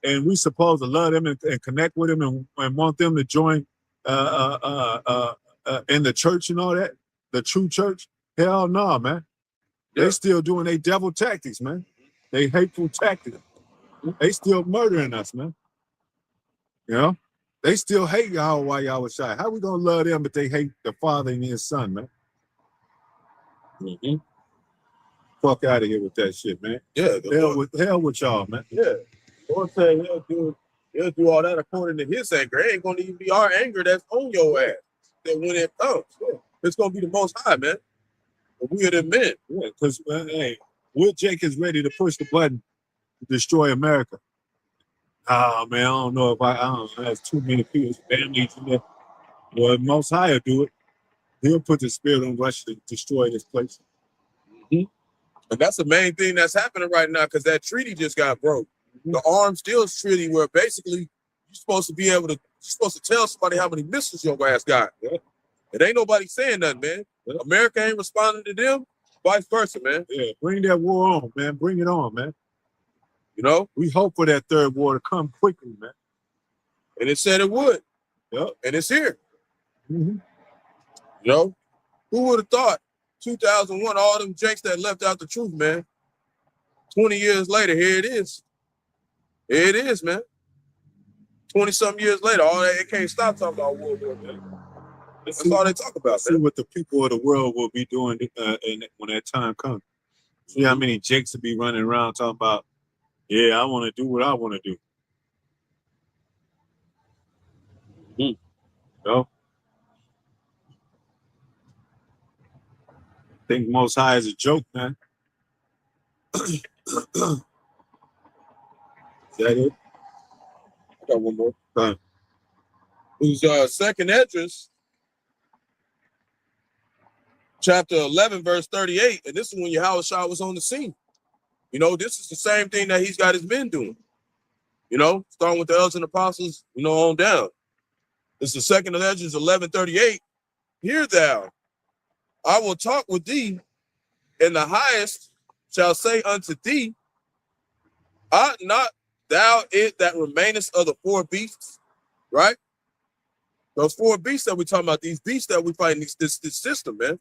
and we supposed to love them and connect with them and want them to join in the church and all that, the true church. Hell no, man. They still doing their devil tactics, man. They hateful tactics. They still murdering us, man. You know? They still hate Yahawashi. How we gonna love them if they hate the Father and His Son, man? Fuck out of here with that shit, man. Yeah. Hell with y'all, man. Yeah. Lord said he'll do all that according to his anger. It ain't gonna even be our anger that's on your ass. That when it comes, it's gonna be the Most High, man. We are the men. Yeah, because hey, Will Jake is ready to push the button to destroy America. Man, I don't know if I don't know. There's too many people's families in there. Well, Most High will do it. He'll put the spirit on Russia to destroy this place. And that's the main thing that's happening right now, because that treaty just got broke. The arms deals treaty, where basically you're supposed to tell somebody how many missiles your ass got. Yeah. It ain't nobody saying nothing, man. Yeah. America ain't responding to them, vice versa, man. Yeah, bring that war on, man. Bring it on, man. You know? We hope for that third war to come quickly, man. And it said it would. Yep. And it's here. You know? Who would have thought 2001, all them jakes that left out the truth, man. 20 years later, here it is. Here it is, man. 20-something years later, all that, it can't stop talking about World War, man. That's all they talk about. See what the people of the world will be doing when that time comes. See how many jakes will be running around talking about, yeah, I want to do what I want to do. You know? Think Most High is a joke, man. Is that it? I got one more. Who's second Esdras, chapter 11, verse 38. And this is when Yahawashi was on the scene. You know, this is the same thing that he's got his men doing. You know, starting with the elders and apostles, you know, on down. This is the second Esdras 11:38. Hear thou, I will talk with thee, and the highest shall say unto thee, art not thou it that remainest of the four beasts? Right? Those four beasts that we're talking about, these beasts that we fight in this system, man.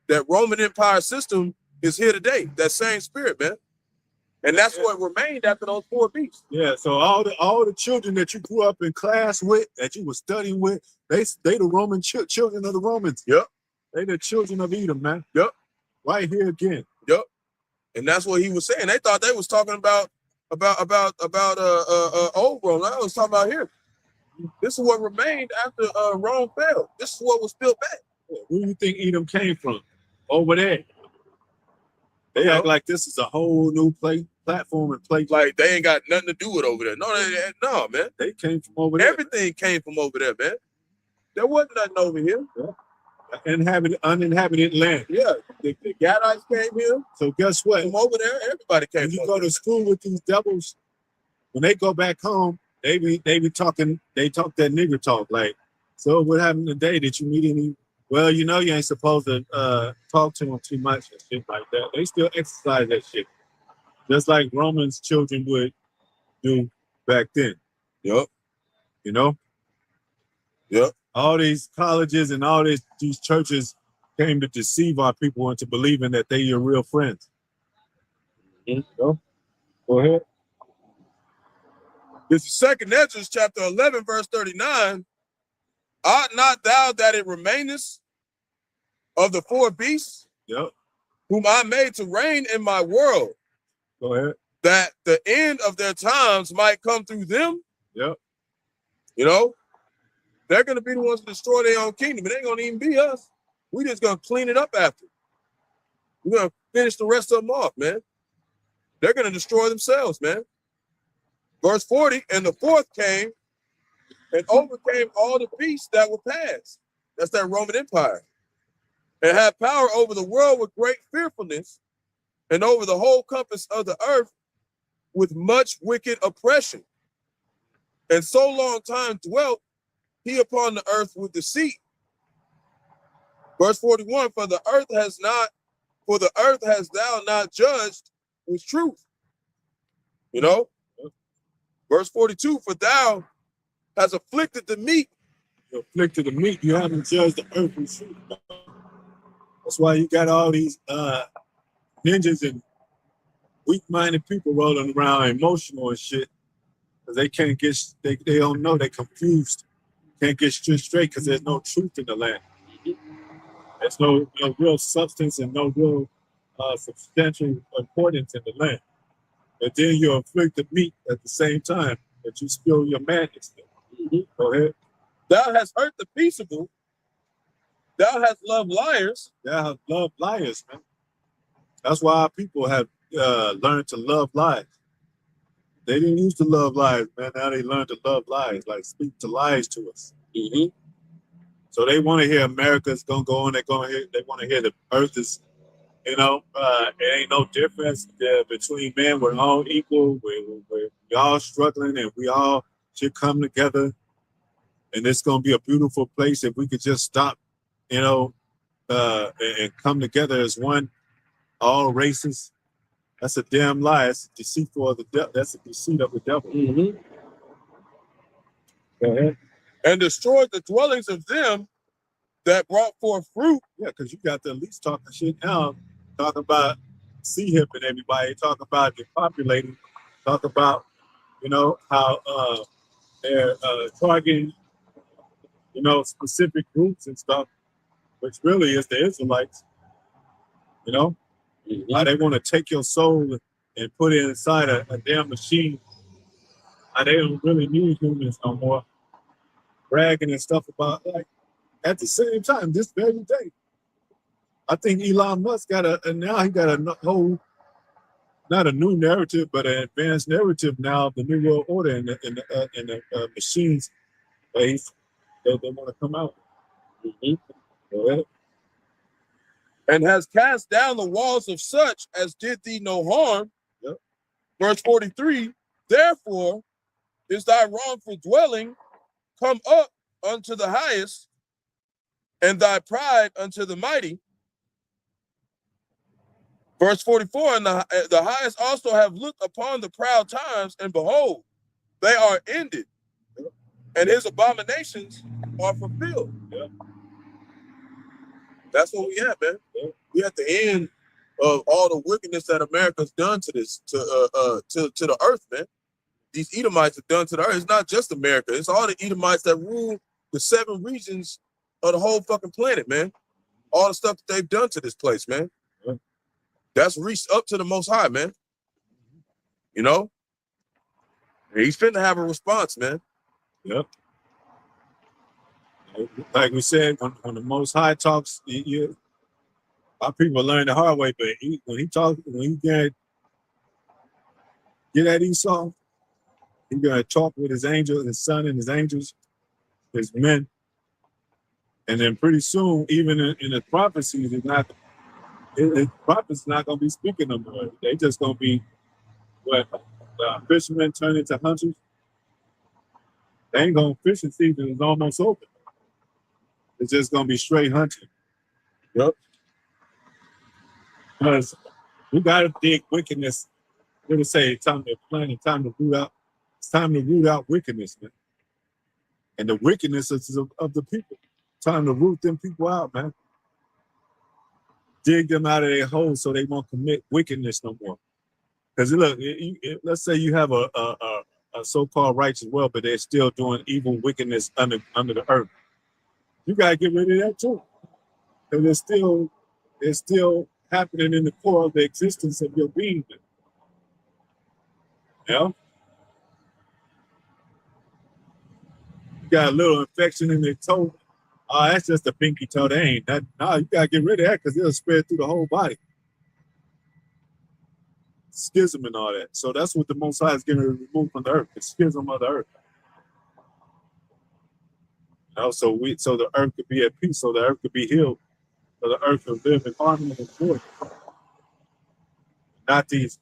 That Roman Empire system is here today. That same spirit, man. And that's what remained after those four beasts. Yeah, so all the children that you grew up in class with, that you were studying with, they the Roman children of the Romans. Yep. They the children of Edom, man. Yep. Right here again. Yep. And that's what he was saying. They thought they was talking about old Rome. I was talking about here. This is what remained after Rome fell. This is what was built back. Where do you think Edom came from? Over there. They act like this is a whole new platform and place. Like they ain't got nothing to do with over there. No, man. They came from over there. Everything came from over there, man. There wasn't nothing over here. Yeah. Uninhabited land. Yeah, the Gadites came here. So guess what? From over there, everybody came. When you go to school with these devils, when they go back home, they talk that nigger talk. Like, so what happened today? Did you meet any? Well, you know you ain't supposed to talk to them too much and shit like that. They still exercise that shit. Just like Romans children would do back then. Yep. You know? Yep. All these colleges and all these churches came to deceive our people into believing that they your real friends. Mm-hmm. So, go ahead. This is 2nd Ezra chapter 11, verse 39. Ought not thou that it remainest of the four beasts, Yep. whom I made to reign in my world, Go ahead. that the end of their times might come through them? Yep. You know, they're going to be the ones to destroy their own kingdom. It ain't going to even be us. We just going to clean it up after. We're going to finish the rest of them off, man. They're going to destroy themselves, man. Verse 40, and the fourth came and overcame all the beasts that were past. That's that Roman Empire. And had power over the world with great fearfulness, and over the whole compass of the earth with much wicked oppression. And so long time dwelt he upon the earth with deceit. Verse 41, for the earth has thou not judged with truth. You know? Verse 42, for thou has afflicted the meek. You afflicted the meek, you haven't judged the earth with truth. That's why you got all these ninjas and weak-minded people rolling around emotional and shit. Because they can't get, they don't know, they're confused. Can't get straight because there's no truth in the land. There's no real substance and no real substantial importance in the land. But then you afflict the meek at the same time that you spill your madness. Go ahead. Thou hast hurt the peaceable. Thou hast loved liars. Thou hast loved liars, man. That's why our people have learned to love lies. They didn't used to love lies, man. Now they learn to love lies, like speak to lies to us. Mm-hmm. So they want to hear America's gonna go on. They want to hear the earth is, it ain't no difference between men. We're all equal. We're all struggling, and we all should come together. And it's gonna be a beautiful place if we could just stop, and come together as one, all races. That's a damn lie. That's deceitful of the devil. That's a deceit of the devil. Mm-hmm. Go ahead. And destroyed the dwellings of them that brought forth fruit. Yeah, because you got to at least talking shit now, talking about hip and everybody, talking about depopulating, talk about, how they're targeting, specific groups and stuff, which really is the Israelites, Mm-hmm. How they want to take your soul and put it inside a damn machine. How they don't really need humans no more. Bragging and stuff about, like, at the same time, this very day, I think Elon Musk now he got a whole, not a new narrative, but an advanced narrative now of the New World Order and the machines they want to come out. Mm-hmm. Go ahead. And has cast down the walls of such as did thee no harm. Yep. Verse 43, therefore is thy wrongful dwelling come up unto the highest, and thy pride unto the mighty. Verse 44, and the highest also have looked upon the proud times, and behold, they are ended. and his abominations are fulfilled. Yeah. That's what we have, man. Yeah. We at the end of all the wickedness that America's done to this, to the earth, man. These Edomites have done to the earth. It's not just America. It's all the Edomites that rule the 7 regions of the whole fucking planet, man. All the stuff that they've done to this place, man. Yeah. That's reached up to the Most High, man. You know? And he's finna have a response, man. Yep. Like we said, when the Most High talks, our people learn the hard way, but when he get at Esau, he's gonna talk with his angels, his son and his angels, his men. And then pretty soon, even in the prophecies, his prophets not gonna be speaking no more. They just gonna be what fishermen turn into hunters. They ain't gonna fishing season is almost over. It's just gonna be straight hunting. Yep. Because we gotta dig wickedness. Let me say it's time to plan and time to root out. It's time to root out wickedness, man. And the wickedness of the people. Time to root them people out, man. Dig them out of their holes so they won't commit wickedness no more. Because look, let's say you have a so-called righteous world, but they're still doing evil wickedness under the earth. You gotta get rid of that too. Because it's still happening in the core of the existence of your being. You know? You got a little infection in their toe. Oh, that's just a pinky toe. They ain't that. No, you gotta get rid of that because it'll spread through the whole body. Schism and all that. So that's what the Most High is going to remove from the earth. The schism of the earth. You know, so the earth could be at peace, so the earth could be healed, so the earth could live in harmony and joy. Not these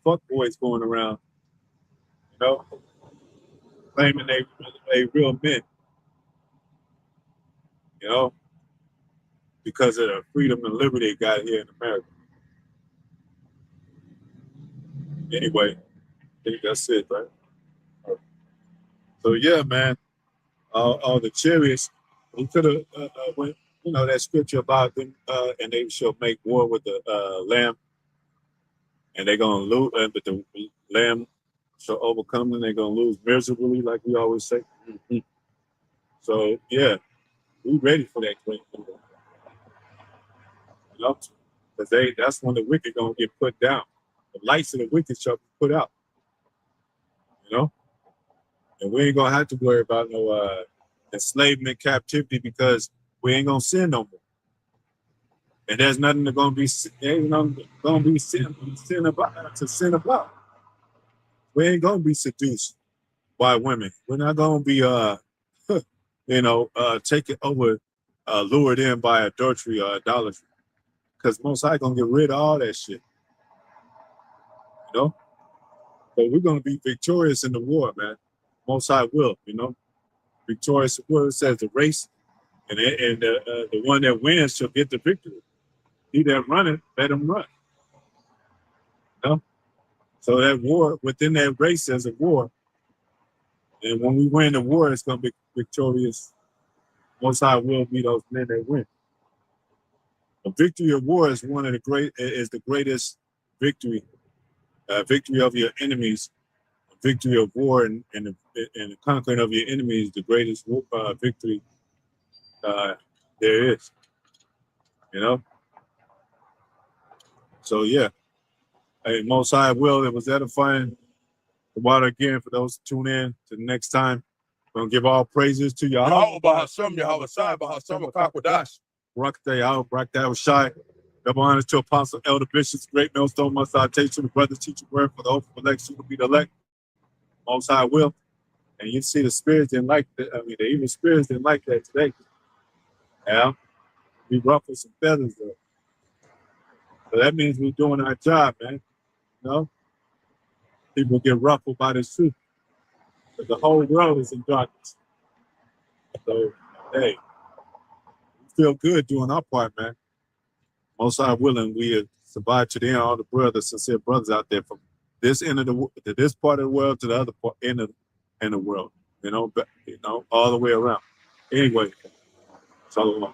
fuck boys going around, you know, claiming they real men. You know, because of the freedom and liberty they got here in America. Anyway, I think that's it, right? So yeah, man, all the chariots, we could have went, you know, that scripture about them, and they shall make war with the lamb, and they're gonna lose, but the lamb shall overcome them. They're gonna lose miserably, like we always say. Mm-hmm. So yeah, we ready for that great war. You know, because that's when the wicked gonna get put down. The lights of the wicked shall be put out. You know, and we ain't gonna have to worry about no enslavement, captivity, because we ain't gonna sin no more. And there's nothing that's gonna be sin about. We ain't gonna be seduced by women. We're not gonna be taken over, lured in by adultery or idolatry. Because Most High gonna get rid of all that shit. You know? But we're gonna be victorious in the war, man. Most High will, you know. Victorious word says the race, and the one that wins shall get the victory. He that runneth, let him run. You know? So that war, within that race, there's a war. And when we win the war, it's gonna be victorious. Most High will be those men that win. A victory of war is the greatest victory. Victory of your enemies, victory of war, and the conquering of your enemies, the greatest victory there is. You know. So yeah, hey, Most High will. It was edifying. The water again for those who tune in to the next time. We're gonna give all praises to Yahawah, Bahasham, Yahawashi, Bahasham, Qadash. Barak, Yahawashi. Double honors to Apostle, Elder Bishops, Great Millstone, Must I take to the brothers, teach the word for the hope of election to be the elect. Most High will. And you see the spirits didn't like that. I mean, the evil spirits didn't like that today. Yeah. We ruffled some feathers though. So that means we're doing our job, man. You know? People get ruffled by this truth. But the whole world is in darkness. So, hey, we feel good doing our part, man. Most High willing, we survive to the end. All the brothers, sincere brothers out there from this end of to this part of the world to the other end of the world. all the way around. Anyway, so long.